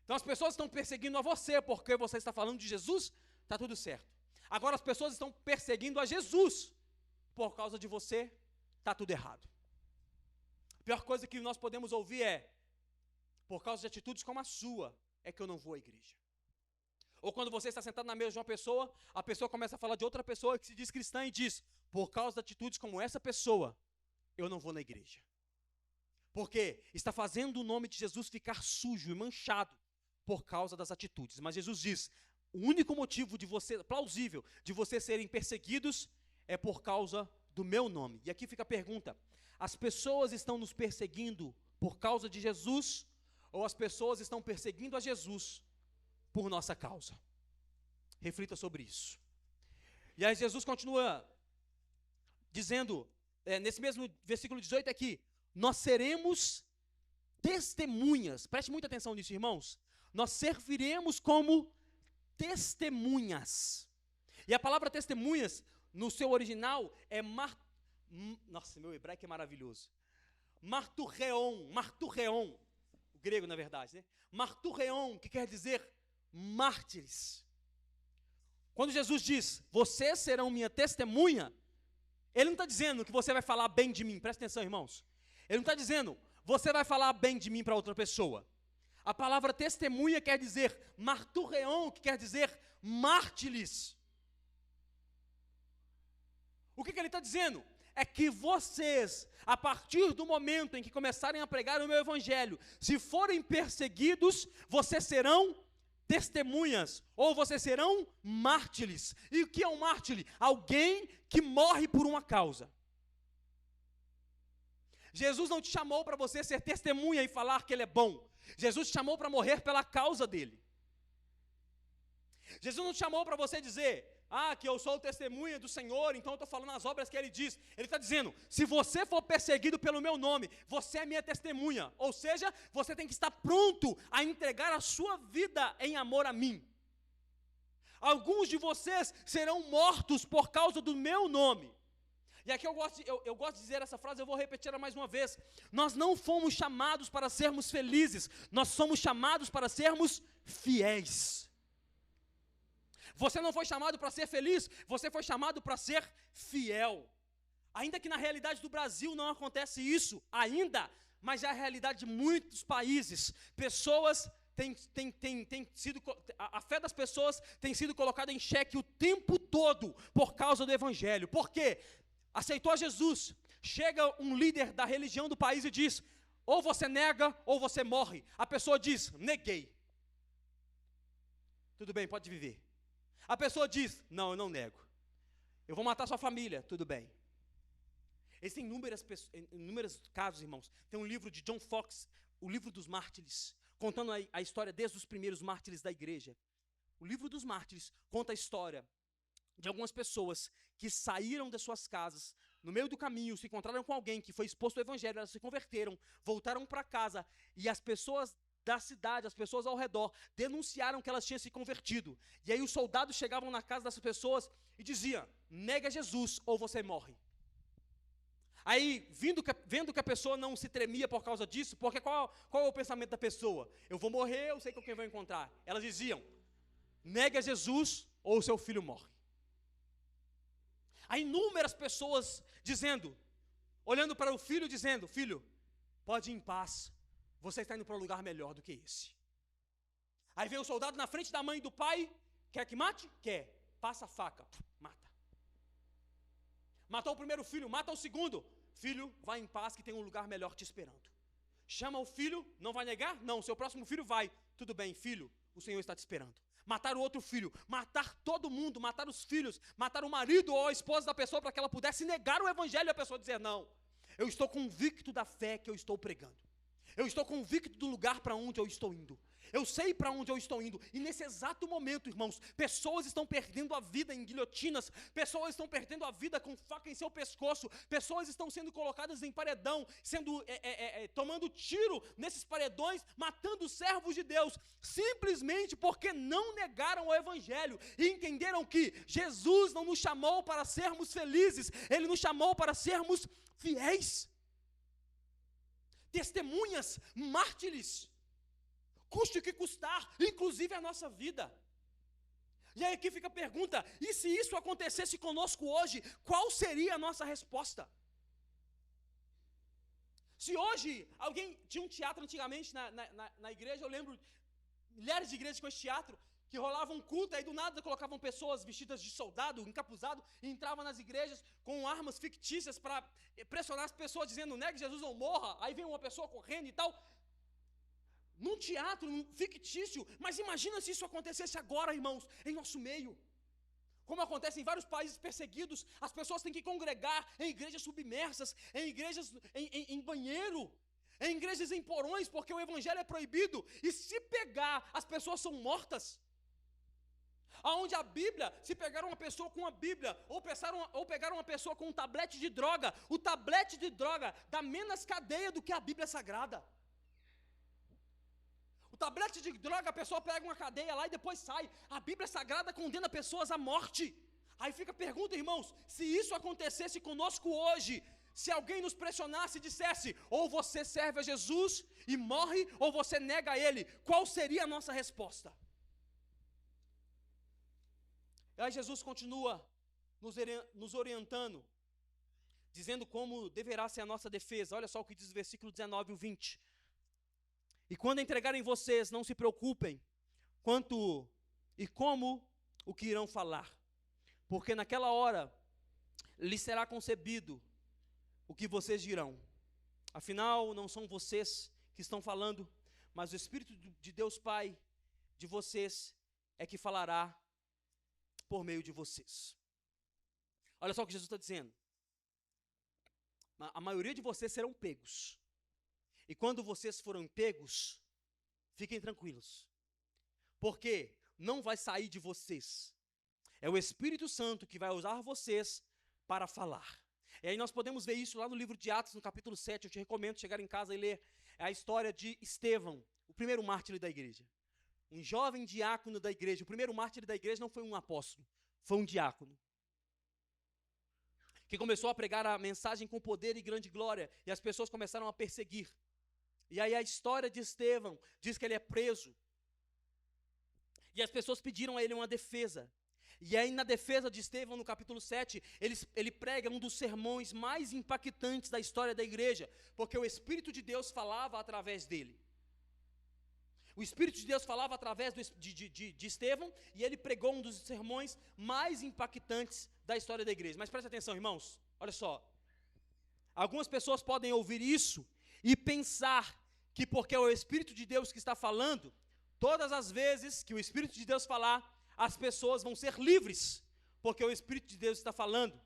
Então as pessoas estão perseguindo a você porque você está falando de Jesus, está tudo certo. Agora as pessoas estão perseguindo a Jesus por causa de você, está tudo errado. A pior coisa que nós podemos ouvir é, por causa de atitudes como a sua, é que eu não vou à igreja. Ou quando você está sentado na mesa de uma pessoa, a pessoa começa a falar de outra pessoa que se diz cristã e diz, por causa de atitudes como essa pessoa, eu não vou na igreja. Porque está fazendo o nome de Jesus ficar sujo e manchado por causa das atitudes. Mas Jesus diz, o único motivo plausível de vocês serem perseguidos é por causa do meu nome. E aqui fica a pergunta, as pessoas estão nos perseguindo por causa de Jesus ou as pessoas estão perseguindo a Jesus por nossa causa? Reflita sobre isso. E aí Jesus continua dizendo, nesse mesmo versículo 18 aqui, nós seremos testemunhas. Preste muita atenção nisso, irmãos. Nós serviremos como testemunhas. E a palavra testemunhas, no seu original, é nossa, meu hebraico é maravilhoso. Marturreon, o grego na verdade, né? Marturreon, que quer dizer mártires. Quando Jesus diz, vocês serão minha testemunha, ele não está dizendo que você vai falar bem de mim, presta atenção, irmãos. Ele não está dizendo, você vai falar bem de mim para outra pessoa. A palavra testemunha quer dizer marturreon, que quer dizer mártires. O que ele está dizendo? É que vocês, a partir do momento em que começarem a pregar o meu evangelho, se forem perseguidos, vocês serão testemunhas, ou vocês serão mártires. E o que é um mártir? Alguém que morre por uma causa. Jesus não te chamou para você ser testemunha e falar que ele é bom. Jesus te chamou para morrer pela causa dele. Jesus não te chamou para você dizer, que eu sou testemunha do Senhor, então eu estou falando as obras que ele diz. Ele está dizendo, se você for perseguido pelo meu nome, você é minha testemunha. Ou seja, você tem que estar pronto a entregar a sua vida em amor a mim. Alguns de vocês serão mortos por causa do meu nome. E aqui eu gosto de dizer essa frase, eu vou repeti-la mais uma vez. Nós não fomos chamados para sermos felizes, nós somos chamados para sermos fiéis. Você não foi chamado para ser feliz, você foi chamado para ser fiel. Ainda que na realidade do Brasil não acontece isso ainda, mas é a realidade de muitos países. Pessoas a fé das pessoas tem sido colocada em xeque o tempo todo por causa do evangelho. Por quê? Aceitou Jesus, chega um líder da religião do país e diz, ou você nega ou você morre. A pessoa diz, neguei. Tudo bem, pode viver. A pessoa diz, não, eu não nego. Eu vou matar sua família, tudo bem. Existem inúmeros casos, irmãos. Tem um livro de John Fox, o livro dos mártires, contando a história desde os primeiros mártires da igreja. O livro dos mártires conta a história de algumas pessoas que saíram das suas casas, no meio do caminho, se encontraram com alguém que foi exposto ao evangelho, elas se converteram, voltaram para casa, e as pessoas da cidade, as pessoas ao redor, denunciaram que elas tinham se convertido. E aí os soldados chegavam na casa dessas pessoas e diziam, nega Jesus ou você morre. Aí, vendo que a pessoa não se tremia por causa disso, porque qual é o pensamento da pessoa? Eu vou morrer, eu sei com quem vou encontrar. Elas diziam, nega Jesus ou seu filho morre. Há inúmeras pessoas dizendo, olhando para o filho, dizendo, filho, pode ir em paz, você está indo para um lugar melhor do que esse. Aí vem o soldado na frente da mãe e do pai, quer que mate? Quer, passa a faca, mata. Matou o primeiro filho, mata o segundo. Filho, vai em paz que tem um lugar melhor te esperando. Chama o filho, não vai negar? Não, seu próximo filho vai. Tudo bem, filho, o Senhor está te esperando. Matar o outro filho, matar todo mundo, matar os filhos, matar o marido ou a esposa da pessoa para que ela pudesse negar o evangelho e a pessoa dizer não. Eu estou convicto da fé que eu estou pregando. Eu estou convicto do lugar para onde eu estou indo. Eu sei para onde eu estou indo. E nesse exato momento, irmãos, pessoas estão perdendo a vida em guilhotinas, pessoas estão perdendo a vida com faca em seu pescoço, pessoas estão sendo colocadas em paredão, tomando tiro nesses paredões, matando servos de Deus, simplesmente porque não negaram o evangelho e entenderam que Jesus não nos chamou para sermos felizes, Ele nos chamou para sermos fiéis. Testemunhas, mártires, custe o que custar, inclusive a nossa vida. E aí aqui fica a pergunta, e se isso acontecesse conosco hoje, qual seria a nossa resposta? Se hoje, alguém tinha um teatro antigamente na igreja, eu lembro, milhares de igrejas com esse teatro, que rolava um culto, aí do nada colocavam pessoas vestidas de soldado, encapuzado, e entravam nas igrejas com armas fictícias para pressionar as pessoas, dizendo, negue Jesus ou morra, aí vem uma pessoa correndo e tal, num teatro fictício, mas imagina se isso acontecesse agora, irmãos, em nosso meio, como acontece em vários países perseguidos, as pessoas têm que congregar em igrejas submersas, em igrejas em banheiro, em igrejas em porões, porque o evangelho é proibido, e se pegar, as pessoas são mortas. Aonde a Bíblia, se pegaram uma pessoa com a Bíblia, ou pegaram uma pessoa com um tablete de droga, o tablete de droga dá menos cadeia do que a Bíblia Sagrada. O tablete de droga, a pessoa pega uma cadeia lá e depois sai. A Bíblia Sagrada condena pessoas à morte. Aí fica a pergunta, irmãos, se isso acontecesse conosco hoje, se alguém nos pressionasse e dissesse, ou você serve a Jesus e morre, ou você nega a Ele, qual seria a nossa resposta? Aí Jesus continua nos orientando, dizendo como deverá ser a nossa defesa. Olha só o que diz o versículo 19 e 20. E quando entregarem vocês, não se preocupem quanto e como o que irão falar, porque naquela hora lhes será concebido o que vocês dirão. Afinal, não são vocês que estão falando, mas o Espírito de Deus Pai de vocês é que falará por meio de vocês. Olha só o que Jesus está dizendo. A maioria de vocês serão pegos. E quando vocês forem pegos, fiquem tranquilos. Porque não vai sair de vocês. É o Espírito Santo que vai usar vocês para falar. E aí nós podemos ver isso lá no livro de Atos, no capítulo 7. Eu te recomendo chegar em casa e ler. É a história de Estevão, o primeiro mártir da igreja. Um jovem diácono da igreja. O primeiro mártir da igreja não foi um apóstolo, foi um diácono. Que começou a pregar a mensagem com poder e grande glória. E as pessoas começaram a perseguir. E aí a história de Estevão diz que ele é preso. E as pessoas pediram a ele uma defesa. E aí na defesa de Estevão, no capítulo 7, ele prega um dos sermões mais impactantes da história da igreja. Porque o Espírito de Deus falava através dele. O Espírito de Deus falava através de Estevão, e ele pregou um dos sermões mais impactantes da história da igreja. Mas preste atenção, irmãos, olha só. Algumas pessoas podem ouvir isso e pensar que porque é o Espírito de Deus que está falando, todas as vezes que o Espírito de Deus falar, as pessoas vão ser livres, porque o Espírito de Deus está falando.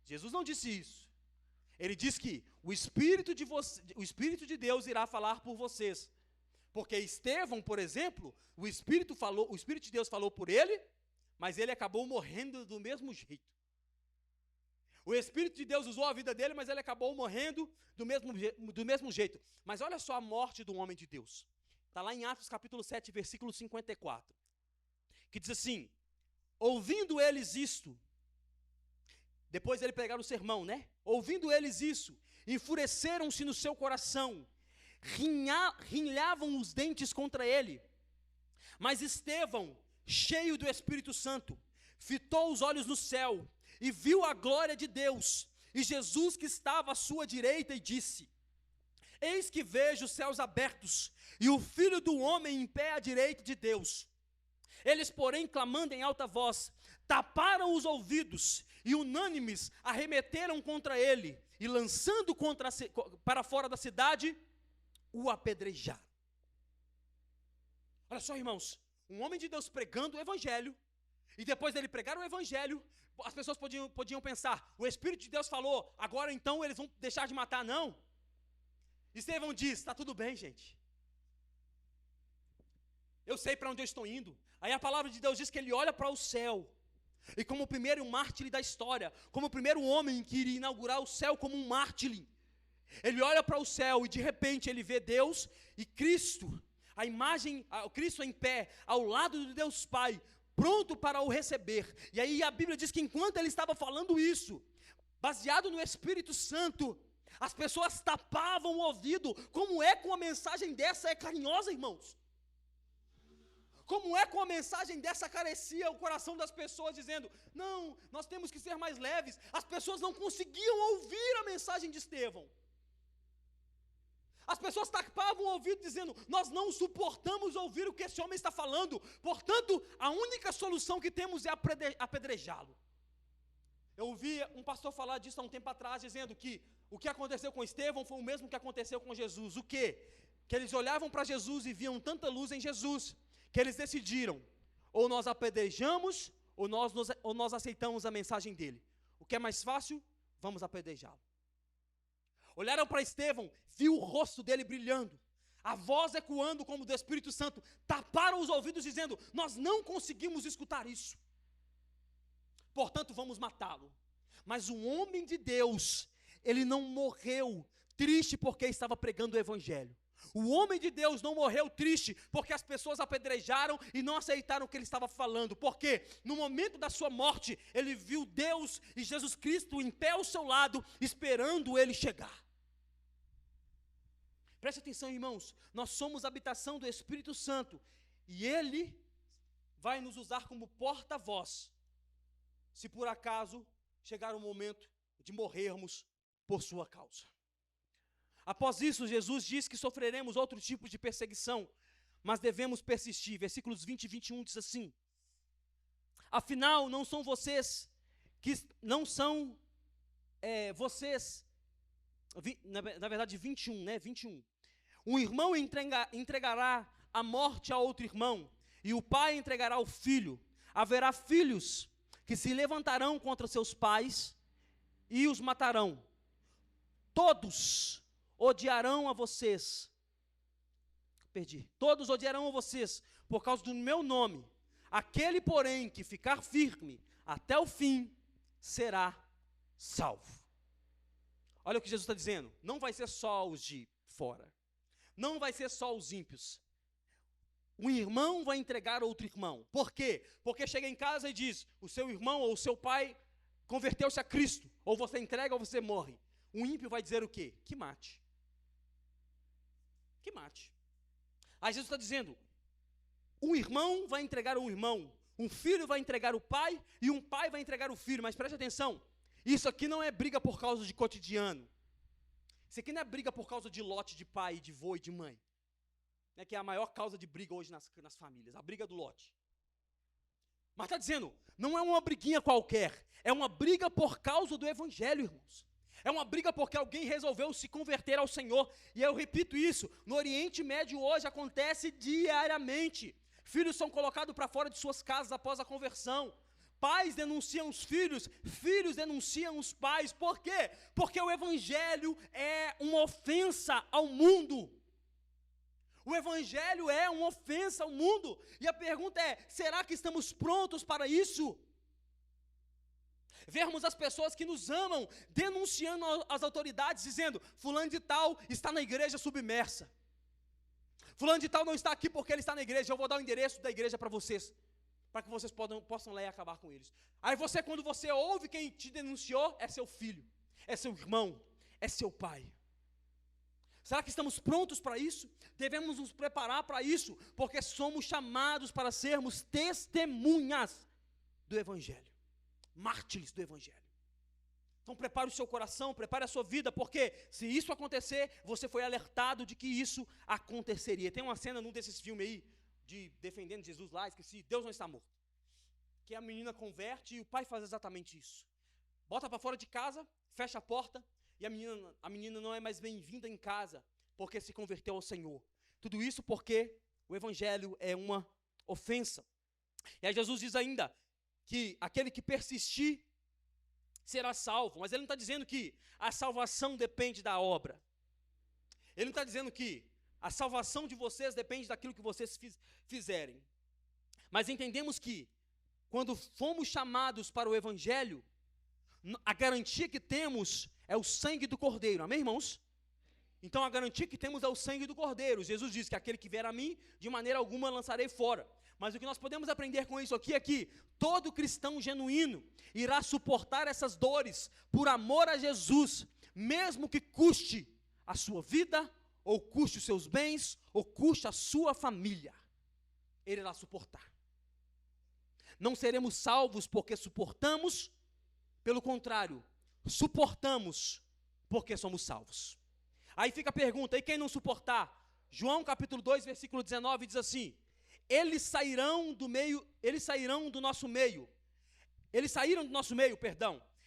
Jesus não disse isso. Ele diz que o Espírito de Deus irá falar por vocês. Porque Estevão, por exemplo, o Espírito de Deus falou por ele, mas ele acabou morrendo do mesmo jeito. O Espírito de Deus usou a vida dele, mas ele acabou morrendo do mesmo jeito. Mas olha só a morte do homem de Deus. Está lá em Atos capítulo 7, versículo 54. Que diz assim: ouvindo eles isto, depois ele pregar o sermão, né? Ouvindo eles isso, enfureceram-se no seu coração, rinhavam os dentes contra ele. Mas Estevão, cheio do Espírito Santo, fitou os olhos no céu e viu a glória de Deus e Jesus que estava à sua direita, e disse: eis que vejo os céus abertos e o Filho do Homem em pé à direita de Deus. Eles, porém, clamando em alta voz, taparam os ouvidos e, unânimes, arremeteram contra ele e, lançando para fora da cidade, o apedrejaram. Olha só, irmãos, um homem de Deus pregando o Evangelho, e depois dele pregar o Evangelho, as pessoas podiam pensar: o Espírito de Deus falou, agora então eles vão deixar de matar. Não. Estevão diz: está tudo bem, gente, eu sei para onde eu estou indo. Aí a palavra de Deus diz que ele olha para o céu, e como o primeiro mártir da história, como o primeiro homem que iria inaugurar o céu como um mártir, ele olha para o céu e de repente ele vê Deus e Cristo, a imagem, Cristo em pé, ao lado de Deus Pai, pronto para o receber. E aí a Bíblia diz que enquanto ele estava falando isso, baseado no Espírito Santo, as pessoas tapavam o ouvido. Como é que uma mensagem dessa é carinhosa, irmãos? Como é que uma mensagem dessa acarecia o coração das pessoas, dizendo: não, nós temos que ser mais leves. As pessoas não conseguiam ouvir a mensagem de Estevão. As pessoas tapavam o ouvido dizendo: nós não suportamos ouvir o que esse homem está falando, portanto, a única solução que temos é apedrejá-lo. Eu ouvi um pastor falar disso há um tempo atrás, dizendo que o que aconteceu com Estevão foi o mesmo que aconteceu com Jesus. O quê? Que eles olhavam para Jesus e viam tanta luz em Jesus, que eles decidiram: ou nós apedrejamos, ou nós aceitamos a mensagem dele. O que é mais fácil? Vamos apedrejá-lo. Olharam para Estevão, viu o rosto dele brilhando, a voz ecoando como do Espírito Santo, taparam os ouvidos dizendo: nós não conseguimos escutar isso, portanto vamos matá-lo. Mas um homem de Deus, ele não morreu triste porque estava pregando o Evangelho. O homem de Deus não morreu triste porque as pessoas apedrejaram e não aceitaram o que ele estava falando. Porque no momento da sua morte, ele viu Deus e Jesus Cristo em pé ao seu lado, esperando ele chegar. Preste atenção, irmãos, nós somos a habitação do Espírito Santo e ele vai nos usar como porta-voz, se por acaso chegar o momento de morrermos por sua causa. Após isso, Jesus diz que sofreremos outro tipo de perseguição, mas devemos persistir. Versículos 20 e 21 diz assim: afinal, não são vocês que não são vocês, na verdade 21, né? 21. Um irmão entregará a morte a outro irmão, e o pai entregará o filho. Haverá filhos que se levantarão contra seus pais e os matarão. Todos odiarão a vocês. Todos odiarão a vocês por causa do meu nome. Aquele, porém, que ficar firme até o fim, será salvo. Olha o que Jesus está dizendo. Não vai ser só os de fora. Não vai ser só os ímpios. Um irmão vai entregar outro irmão. Por quê? Porque chega em casa e diz: o seu irmão ou o seu pai converteu-se a Cristo. Ou você entrega ou você morre. Um ímpio vai dizer o quê? Que mate. Que mate. Aí Jesus está dizendo: um irmão vai entregar um irmão, um filho vai entregar o pai, e um pai vai entregar o filho. Mas preste atenção, isso aqui não é briga por causa de cotidiano. Isso aqui não é briga por causa de lote de pai, de vô e de mãe, né, que é a maior causa de briga hoje nas famílias, a briga do lote. Mas está dizendo, não é uma briguinha qualquer, é uma briga por causa do Evangelho, irmãos. É uma briga porque alguém resolveu se converter ao Senhor. E eu repito isso, no Oriente Médio hoje acontece diariamente. Filhos são colocados para fora de suas casas após a conversão. Pais denunciam os filhos, filhos denunciam os pais. Por quê? Porque o Evangelho é uma ofensa ao mundo. O Evangelho é uma ofensa ao mundo. E a pergunta é, será que estamos prontos para isso? Vermos as pessoas que nos amam denunciando as autoridades, dizendo, fulano de tal está na igreja submersa. Fulano de tal não está aqui porque ele está na igreja, eu vou dar o endereço da igreja para vocês que vocês possam lá e acabar com eles. Aí você, quando você ouve quem te denunciou, é seu filho, é seu irmão, é seu pai. Será que estamos prontos para isso? Devemos nos preparar para isso, porque somos chamados para sermos testemunhas do Evangelho, mártires do Evangelho. Então prepare o seu coração, prepare a sua vida, porque se isso acontecer, você foi alertado de que isso aconteceria. Tem uma cena num desses filmes aí, de defendendo Jesus lá, esqueci, Deus não está morto. Que a menina converte e o pai faz exatamente isso. Bota para fora de casa, fecha a porta, e a menina não é mais bem-vinda em casa, porque se converteu ao Senhor. Tudo isso porque o Evangelho é uma ofensa. E aí Jesus diz ainda que aquele que persistir será salvo, mas ele não está dizendo que a salvação depende da obra. Ele não está dizendo que a salvação de vocês depende daquilo que vocês fizerem. Mas entendemos que, quando fomos chamados para o Evangelho, a garantia que temos é o sangue do Cordeiro. Amém, irmãos? Então a garantia que temos é o sangue do Cordeiro. Jesus diz que aquele que vier a mim, de maneira alguma lançarei fora. Mas o que nós podemos aprender com isso aqui é que todo cristão genuíno irá suportar essas dores por amor a Jesus, mesmo que custe a sua vida, ou custe os seus bens, ou custe a sua família. Ele irá suportar. Não seremos salvos porque suportamos, pelo contrário, suportamos porque somos salvos. Aí fica a pergunta, e quem não suportar? João capítulo 2, versículo 19 diz assim: eles saíram do nosso meio,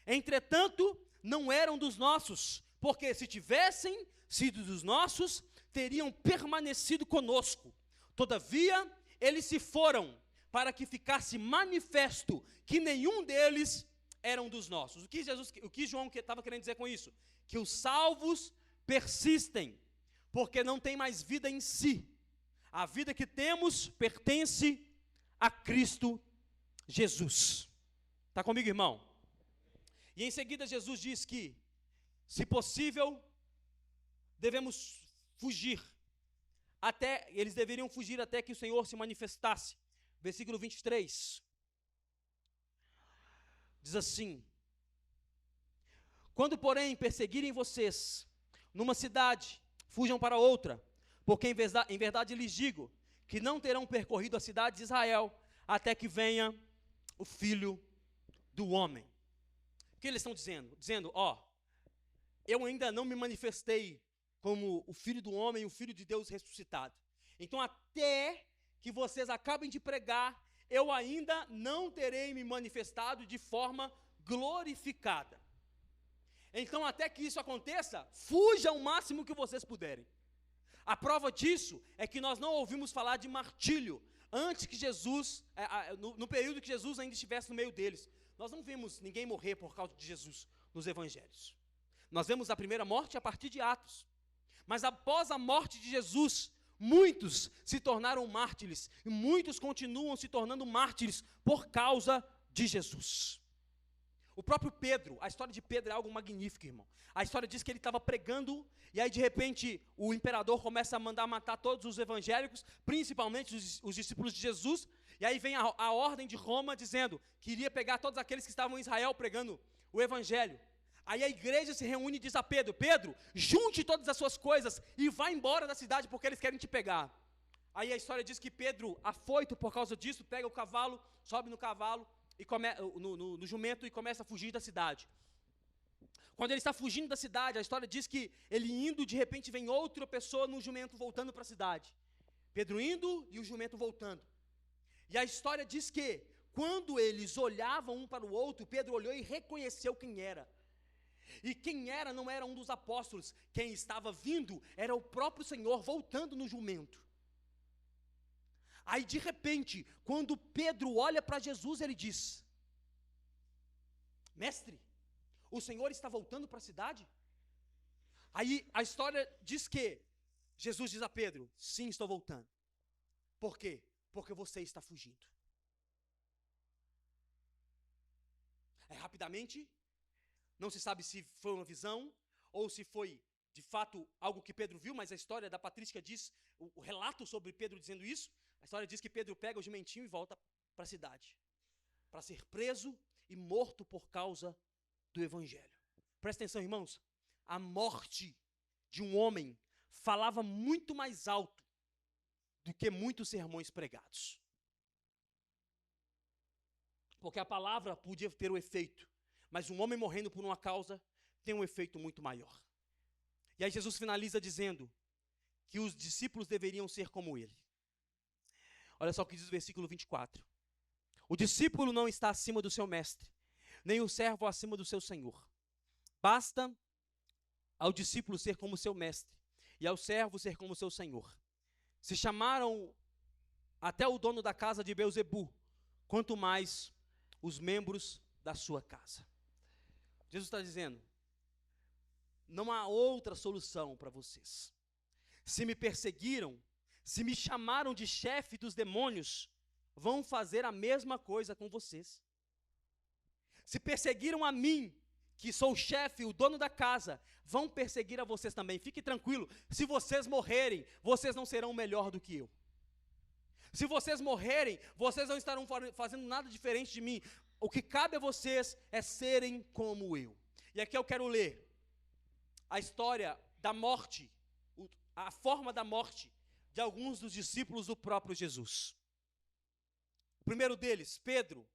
entretanto, não eram dos nossos, porque se tivessem sido dos nossos, teriam permanecido conosco. Todavia, eles se foram, para que ficasse manifesto que nenhum deles eram dos nossos. O que João estava querendo dizer com isso? Que os salvos persistem, porque não tem mais vida em si. A vida que temos pertence a Cristo Jesus. Está comigo, irmão? E em seguida Jesus diz que, se possível, devemos fugir. Eles deveriam fugir até que o Senhor se manifestasse. Versículo 23. Diz assim: quando, porém, perseguirem vocês numa cidade, fujam para outra, porque em verdade lhes digo, que não terão percorrido a cidade de Israel, até que venha o Filho do Homem. O que eles estão dizendo? Dizendo, eu ainda não me manifestei como o Filho do Homem, o Filho de Deus ressuscitado. Então, até que vocês acabem de pregar, eu ainda não terei me manifestado de forma glorificada. Então, até que isso aconteça, fuja o máximo que vocês puderem. A prova disso é que nós não ouvimos falar de martírio antes que Jesus, no período que Jesus ainda estivesse no meio deles. Nós não vimos ninguém morrer por causa de Jesus nos evangelhos. Nós vemos a primeira morte a partir de Atos. Mas após a morte de Jesus, muitos se tornaram mártires, e muitos continuam se tornando mártires por causa de Jesus. O próprio Pedro, a história de Pedro é algo magnífico, irmão. A história diz que ele estava pregando, e aí de repente o imperador começa a mandar matar todos os evangélicos, principalmente os discípulos de Jesus, e aí vem a ordem de Roma dizendo que iria pegar todos aqueles que estavam em Israel pregando o evangelho. Aí a igreja se reúne e diz a Pedro: Pedro, junte todas as suas coisas e vá embora da cidade porque eles querem te pegar. Aí a história diz que Pedro, afoito por causa disso, pega o cavalo, sobe no cavalo, e no jumento e começa a fugir da cidade. Quando ele está fugindo da cidade, a história diz que ele indo, de repente vem outra pessoa no jumento voltando para a cidade. Pedro indo e o jumento voltando. E a história diz que, quando eles olhavam um para o outro, Pedro olhou e reconheceu quem era. E quem era, não era um dos apóstolos. Quem estava vindo era o próprio Senhor voltando no jumento. Aí de repente, quando Pedro olha para Jesus, ele diz: mestre, o Senhor está voltando para a cidade? Aí a história diz que Jesus diz a Pedro: sim, estou voltando. Por quê? Porque você está fugindo. Rapidamente, não se sabe se foi uma visão ou se foi de fato algo que Pedro viu, mas a história da patrística diz, o relato sobre Pedro dizendo isso, a história diz que Pedro pega o jumentinho e volta para a cidade, para ser preso e morto por causa do evangelho. Presta atenção, irmãos, a morte de um homem falava muito mais alto do que muitos sermões pregados. Porque a palavra podia ter o efeito, mas um homem morrendo por uma causa tem um efeito muito maior. E aí Jesus finaliza dizendo que os discípulos deveriam ser como ele. Olha só o que diz o versículo 24. O discípulo não está acima do seu mestre, nem o servo acima do seu senhor. Basta ao discípulo ser como seu mestre, e ao servo ser como seu senhor. Se chamaram até o dono da casa de Beelzebu, quanto mais os membros da sua casa. Jesus está dizendo: não há outra solução para vocês. Se me perseguiram, se me chamaram de chefe dos demônios, vão fazer a mesma coisa com vocês. Se perseguiram a mim, que sou o chefe, o dono da casa, vão perseguir a vocês também. Fique tranquilo, se vocês morrerem, vocês não serão melhor do que eu. Se vocês morrerem, vocês não estarão fazendo nada diferente de mim. O que cabe a vocês é serem como eu. E aqui eu quero ler a história da morte, a forma da morte de alguns dos discípulos do próprio Jesus. O primeiro deles, Pedro,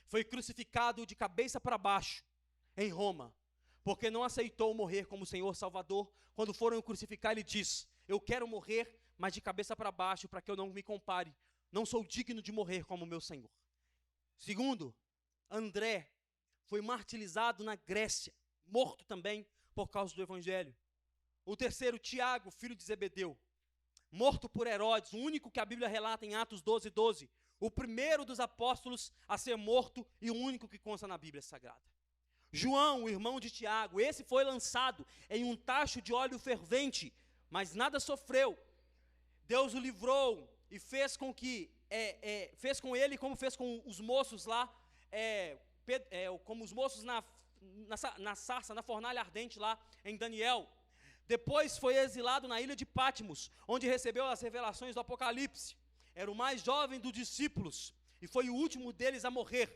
foi crucificado de cabeça para baixo em Roma, porque não aceitou morrer como Senhor Salvador. Quando foram crucificar, ele diz: eu quero morrer, mas de cabeça para baixo, para que eu não me compare. Não sou digno de morrer como meu Senhor. Segundo, André foi martirizado na Grécia, morto também por causa do evangelho. O terceiro, Tiago, filho de Zebedeu, morto por Herodes, o único que a Bíblia relata em Atos 12:12, o primeiro dos apóstolos a ser morto e o único que consta na Bíblia Sagrada. João, o irmão de Tiago, esse foi lançado em um tacho de óleo fervente, mas nada sofreu. Deus o livrou e fez com que, fez com ele como fez com os moços lá, como os moços na sarça, na fornalha ardente lá em Daniel. Depois foi exilado na ilha de Patmos, onde recebeu as revelações do Apocalipse. Era o mais jovem dos discípulos e foi o último deles a morrer,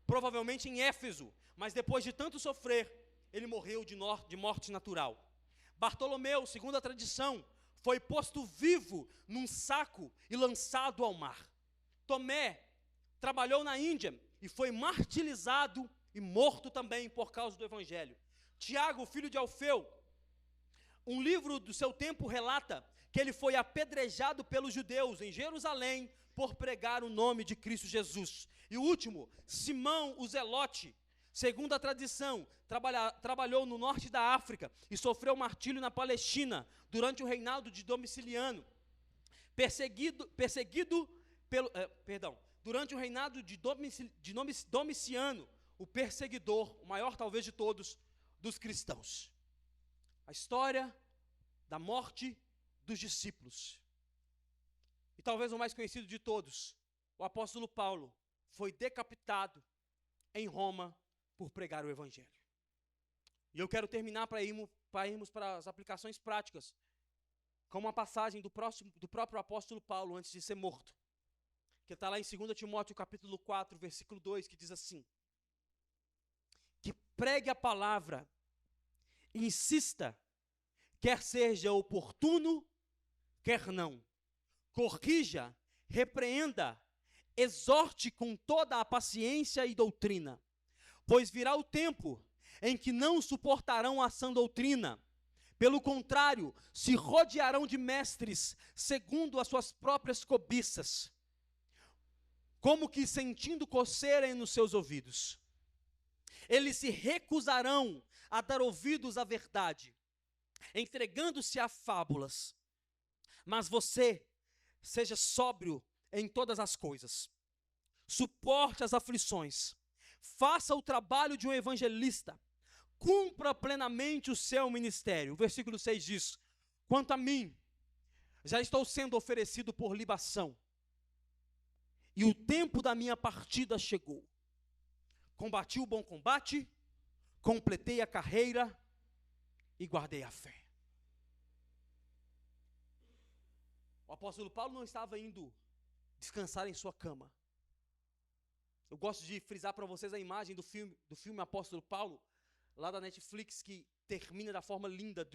provavelmente em Éfeso, mas depois de tanto sofrer, ele morreu de morte natural. Bartolomeu, segundo a tradição, foi posto vivo num saco e lançado ao mar. Tomé trabalhou na Índia e foi martirizado e morto também por causa do evangelho. Tiago, filho de Alfeu, um livro do seu tempo relata que ele foi apedrejado pelos judeus em Jerusalém por pregar o nome de Cristo Jesus. E o último, Simão o Zelote, segundo a tradição, trabalhou no norte da África e sofreu martírio na Palestina durante o reinado de Domiciano. Durante o reinado de Domiciano, o perseguidor, o maior talvez de todos, dos cristãos. A história da morte dos discípulos. E talvez o mais conhecido de todos, o apóstolo Paulo, foi decapitado em Roma por pregar o evangelho. E eu quero terminar para irmos para as aplicações práticas, com uma passagem do próprio apóstolo Paulo antes de ser morto, que está lá em 2 Timóteo capítulo 4, versículo 2, que diz assim: que pregue a palavra, insista, quer seja oportuno, quer não, corrija, repreenda, exorte com toda a paciência e doutrina, pois virá o tempo em que não suportarão a sã doutrina, pelo contrário, se rodearão de mestres, segundo as suas próprias cobiças, como que sentindo coceira nos seus ouvidos. Eles se recusarão a dar ouvidos à verdade, entregando-se a fábulas. Mas você seja sóbrio em todas as coisas, suporte as aflições, faça o trabalho de um evangelista, cumpra plenamente o seu ministério. O versículo 6 diz: quanto a mim, já estou sendo oferecido por libação, e o tempo da minha partida chegou. Combati o bom combate, completei a carreira e guardei a fé. O apóstolo Paulo não estava indo descansar em sua cama. Eu gosto de frisar para vocês a imagem do filme Apóstolo Paulo, lá da Netflix, que termina da forma linda,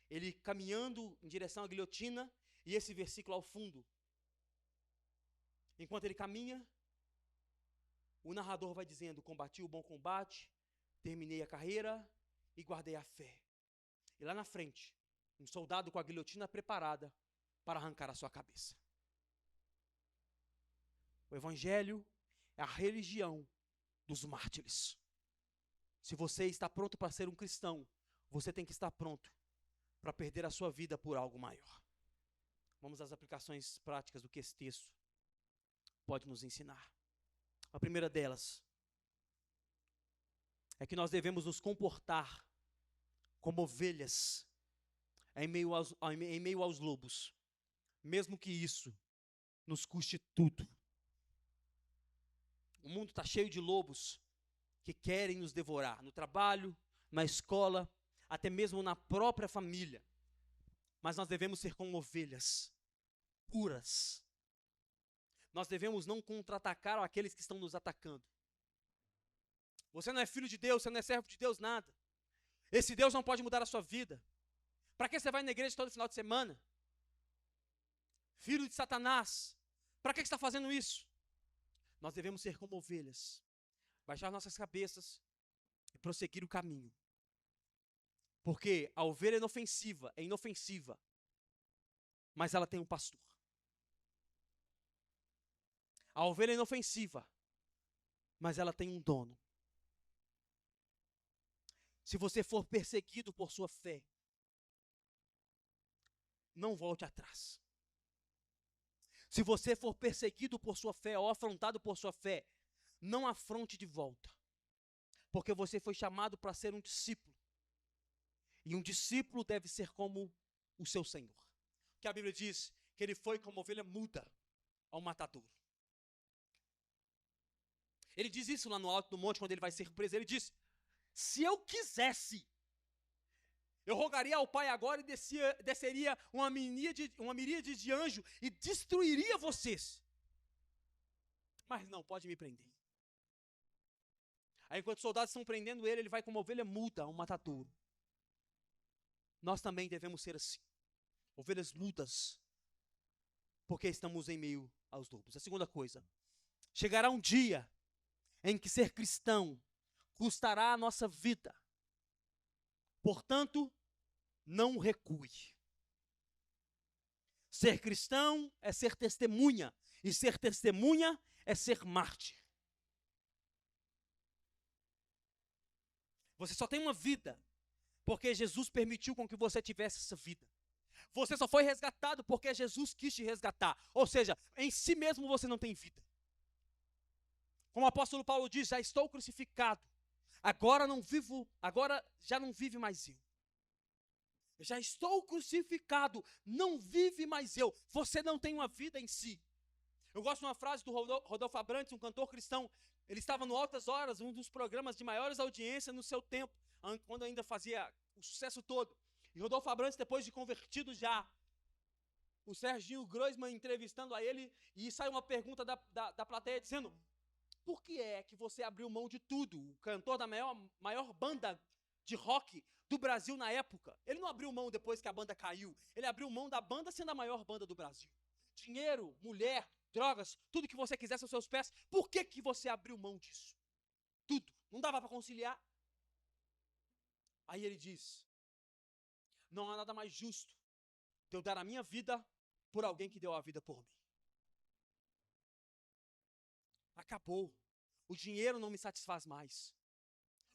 ele caminhando em direção à guilhotina, e esse versículo ao fundo. Enquanto ele caminha, o narrador vai dizendo: combati o bom combate, terminei a carreira e guardei a fé. E lá na frente, um soldado com a guilhotina preparada para arrancar a sua cabeça. O evangelho é a religião dos mártires. Se você está pronto para ser um cristão, você tem que estar pronto para perder a sua vida por algo maior. Vamos às aplicações práticas do que esse texto pode nos ensinar. A primeira delas é que nós devemos nos comportar como ovelhas em meio aos lobos, mesmo que isso nos custe tudo. O mundo está cheio de lobos que querem nos devorar, no trabalho, na escola, até mesmo na própria família. Mas nós devemos ser como ovelhas puras. Nós devemos não contra-atacar aqueles que estão nos atacando. Você não é filho de Deus, você não é servo de Deus, nada. Esse Deus não pode mudar a sua vida. Para que você vai na igreja todo final de semana? Filho de Satanás, para que você está fazendo isso? Nós devemos ser como ovelhas, baixar nossas cabeças e prosseguir o caminho. Porque a ovelha é inofensiva, mas ela tem um pastor. A ovelha é inofensiva, mas ela tem um dono. Se você for perseguido por sua fé, não volte atrás. Se você for perseguido por sua fé ou afrontado por sua fé, não afronte de volta. Porque você foi chamado para ser um discípulo. E um discípulo deve ser como o seu Senhor. Que a Bíblia diz que ele foi como ovelha muda ao matadouro. Ele diz isso lá no alto do monte, quando ele vai ser preso. Ele diz: se eu quisesse, eu rogaria ao Pai agora e desceria uma miríade de anjos e destruiria vocês. Mas não, pode me prender. Aí enquanto os soldados estão prendendo ele, ele vai como ovelha muda a um matadouro. Nós também devemos ser assim, ovelhas mudas, porque estamos em meio aos lobos. A segunda coisa, chegará um dia em que ser cristão custará a nossa vida. Portanto, não recue. Ser cristão é ser testemunha, e ser testemunha é ser mártir. Você só tem uma vida porque Jesus permitiu com que você tivesse essa vida. Você só foi resgatado porque Jesus quis te resgatar. Ou seja, em si mesmo você não tem vida. Como o apóstolo Paulo diz: já estou crucificado. Agora já não vive mais eu. Já estou crucificado, não vive mais eu. Você não tem uma vida em si. Eu gosto de uma frase do Rodolfo Abrantes, um cantor cristão. Ele estava no Altas Horas, um dos programas de maiores audiência no seu tempo, quando ainda fazia o sucesso todo. E Rodolfo Abrantes, depois de convertido já, o Serginho Groisman entrevistando a ele, e sai uma pergunta da plateia dizendo: por que é que você abriu mão de tudo? O cantor da maior banda de rock do Brasil na época. Ele não abriu mão depois que a banda caiu. Ele abriu mão da banda sendo a maior banda do Brasil. Dinheiro, mulher, drogas, tudo que você quisesse aos seus pés. Por que você abriu mão disso? Tudo. Não dava para conciliar. Aí ele diz: não há nada mais justo de eu dar a minha vida por alguém que deu a vida por mim. Acabou. O dinheiro não me satisfaz mais.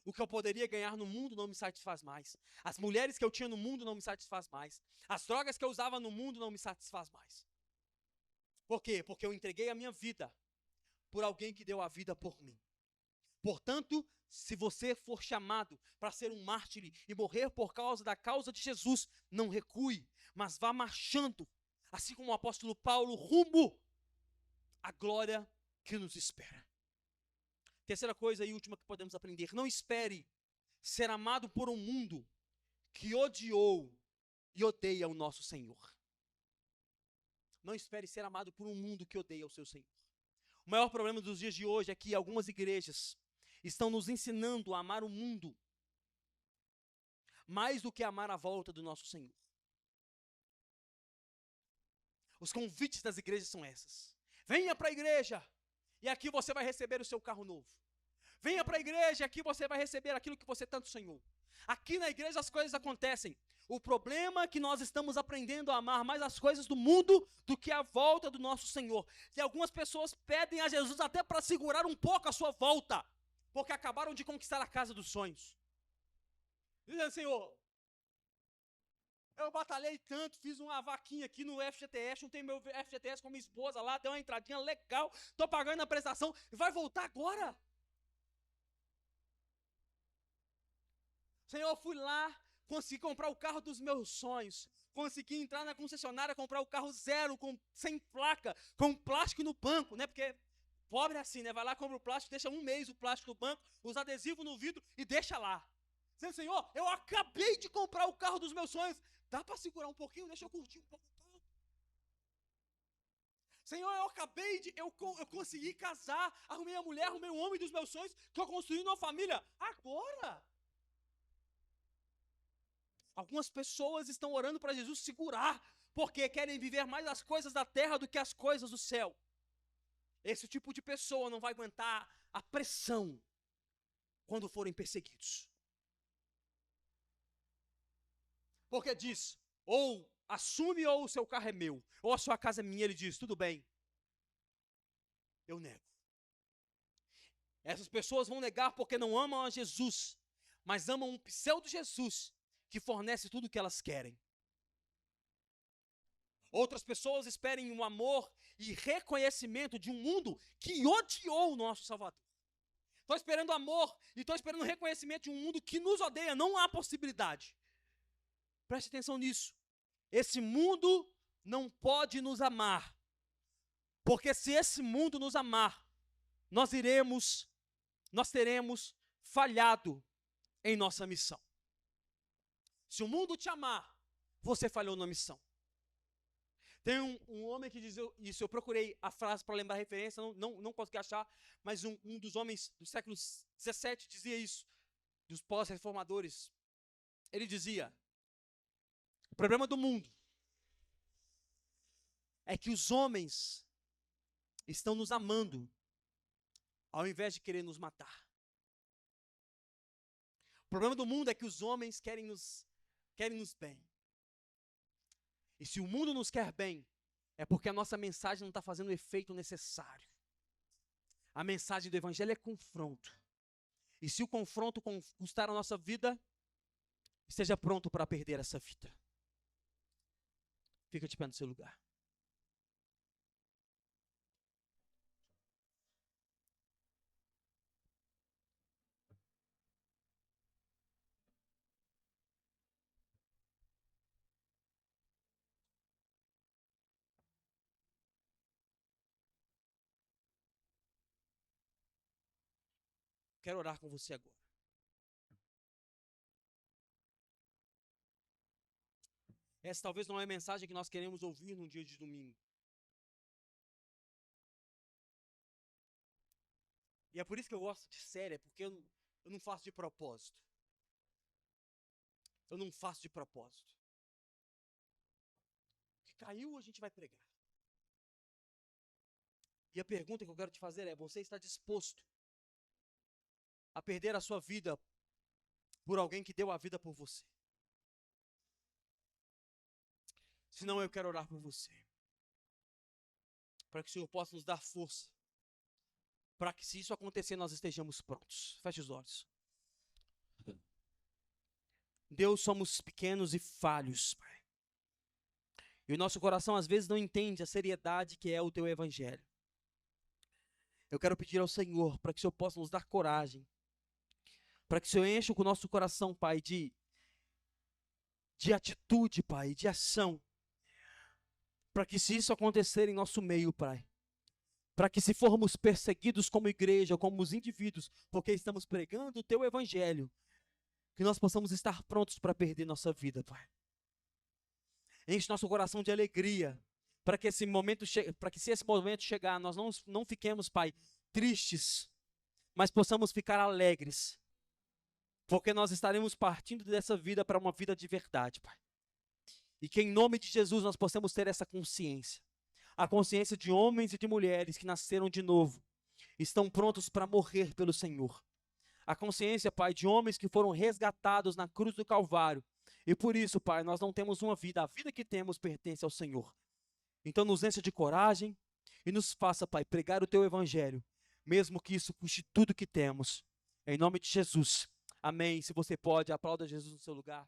O que eu poderia ganhar no mundo não me satisfaz mais. As mulheres que eu tinha no mundo não me satisfaz mais. As drogas que eu usava no mundo não me satisfaz mais. Por quê? Porque eu entreguei a minha vida por alguém que deu a vida por mim. Portanto, se você for chamado para ser um mártir e morrer por causa da causa de Jesus, não recue, mas vá marchando, assim como o apóstolo Paulo, rumo à glória que nos espera. Terceira coisa e última que podemos aprender: não espere ser amado por um mundo que odiou e odeia o nosso Senhor. Não espere ser amado por um mundo que odeia o seu Senhor. O maior problema dos dias de hoje é que algumas igrejas estão nos ensinando a amar o mundo mais do que amar a volta do nosso Senhor. Os convites das igrejas são esses: venha para a igreja e aqui você vai receber o seu carro novo. Venha para a igreja e aqui você vai receber aquilo que você tanto sonhou. Aqui na igreja as coisas acontecem. O problema é que nós estamos aprendendo a amar mais as coisas do mundo do que a volta do nosso Senhor. E algumas pessoas pedem a Jesus até para segurar um pouco a sua volta, porque acabaram de conquistar a casa dos sonhos. Dizendo: Senhor, eu batalhei tanto, fiz uma vaquinha aqui no FGTS, juntei meu FGTS com minha esposa lá, deu uma entradinha legal, estou pagando a prestação, e vai voltar agora? Senhor, eu fui lá, consegui comprar o carro dos meus sonhos, consegui entrar na concessionária, comprar o carro zero, sem placa, com plástico no banco, né? Porque pobre é assim, né? Vai lá, compra o plástico, deixa um mês o plástico no banco, os adesivos no vidro e deixa lá. Dizendo: Senhor, eu acabei de comprar o carro dos meus sonhos, dá para segurar um pouquinho? Deixa eu curtir um pouco o carro. Senhor, eu consegui casar, arrumei a mulher, arrumei o homem dos meus sonhos, estou construindo uma família, agora? Algumas pessoas estão orando para Jesus segurar, porque querem viver mais as coisas da terra do que as coisas do céu. Esse tipo de pessoa não vai aguentar a pressão quando forem perseguidos. Porque diz: ou assume ou o seu carro é meu, ou a sua casa é minha. Ele diz: tudo bem, eu nego. Essas pessoas vão negar porque não amam a Jesus, mas amam um pseudo-Jesus que fornece tudo o que elas querem. Outras pessoas esperem um amor e reconhecimento de um mundo que odiou o nosso Salvador. Estou esperando amor e estou esperando reconhecimento de um mundo que nos odeia. Não há possibilidade. Preste atenção nisso. Esse mundo não pode nos amar, porque se esse mundo nos amar, nós teremos falhado em nossa missão. Se o mundo te amar, você falhou na missão. Tem um homem que diz isso, eu procurei a frase para lembrar a referência, não consegui achar, mas um dos homens do século XVII dizia isso, dos pós-reformadores. Ele dizia: o problema do mundo é que os homens estão nos amando ao invés de querer nos matar. O problema do mundo é que os homens querem nos bem. E se o mundo nos quer bem, é porque a nossa mensagem não está fazendo o efeito necessário. A mensagem do Evangelho é confronto. E se o confronto custar a nossa vida, esteja pronto para perder essa vida. Fica de pé no seu lugar. Quero orar com você agora. Essa talvez não é a mensagem que nós queremos ouvir num dia de domingo. E é por isso que eu gosto de série, porque eu não faço de propósito. Eu não faço de propósito. O que caiu, a gente vai pregar. E a pergunta que eu quero te fazer é: você está disposto a perder a sua vida por alguém que deu a vida por você? Se não, eu quero orar por você, para que o Senhor possa nos dar força, para que, se isso acontecer, nós estejamos prontos. Feche os olhos. Deus, somos pequenos e falhos, Pai. E o nosso coração às vezes não entende a seriedade que é o teu evangelho. Eu quero pedir ao Senhor para que o Senhor possa nos dar coragem, para que o Senhor encha o nosso coração, Pai, de atitude, Pai, de ação, para que se isso acontecer em nosso meio, Pai, para que se formos perseguidos como igreja, como os indivíduos, porque estamos pregando o teu evangelho, que nós possamos estar prontos para perder nossa vida, Pai. Enche nosso coração de alegria, para que esse momento para que se esse momento chegar, nós não fiquemos, Pai, tristes, mas possamos ficar alegres, porque nós estaremos partindo dessa vida para uma vida de verdade, Pai. E que em nome de Jesus nós possamos ter essa consciência, a consciência de homens e de mulheres que nasceram de novo, estão prontos para morrer pelo Senhor. A consciência, Pai, de homens que foram resgatados na cruz do Calvário. E por isso, Pai, nós não temos uma vida, a vida que temos pertence ao Senhor. Então nos encha de coragem e nos faça, Pai, pregar o teu evangelho, mesmo que isso custe tudo que temos. Em nome de Jesus. Amém. Se você pode, aplauda Jesus no seu lugar.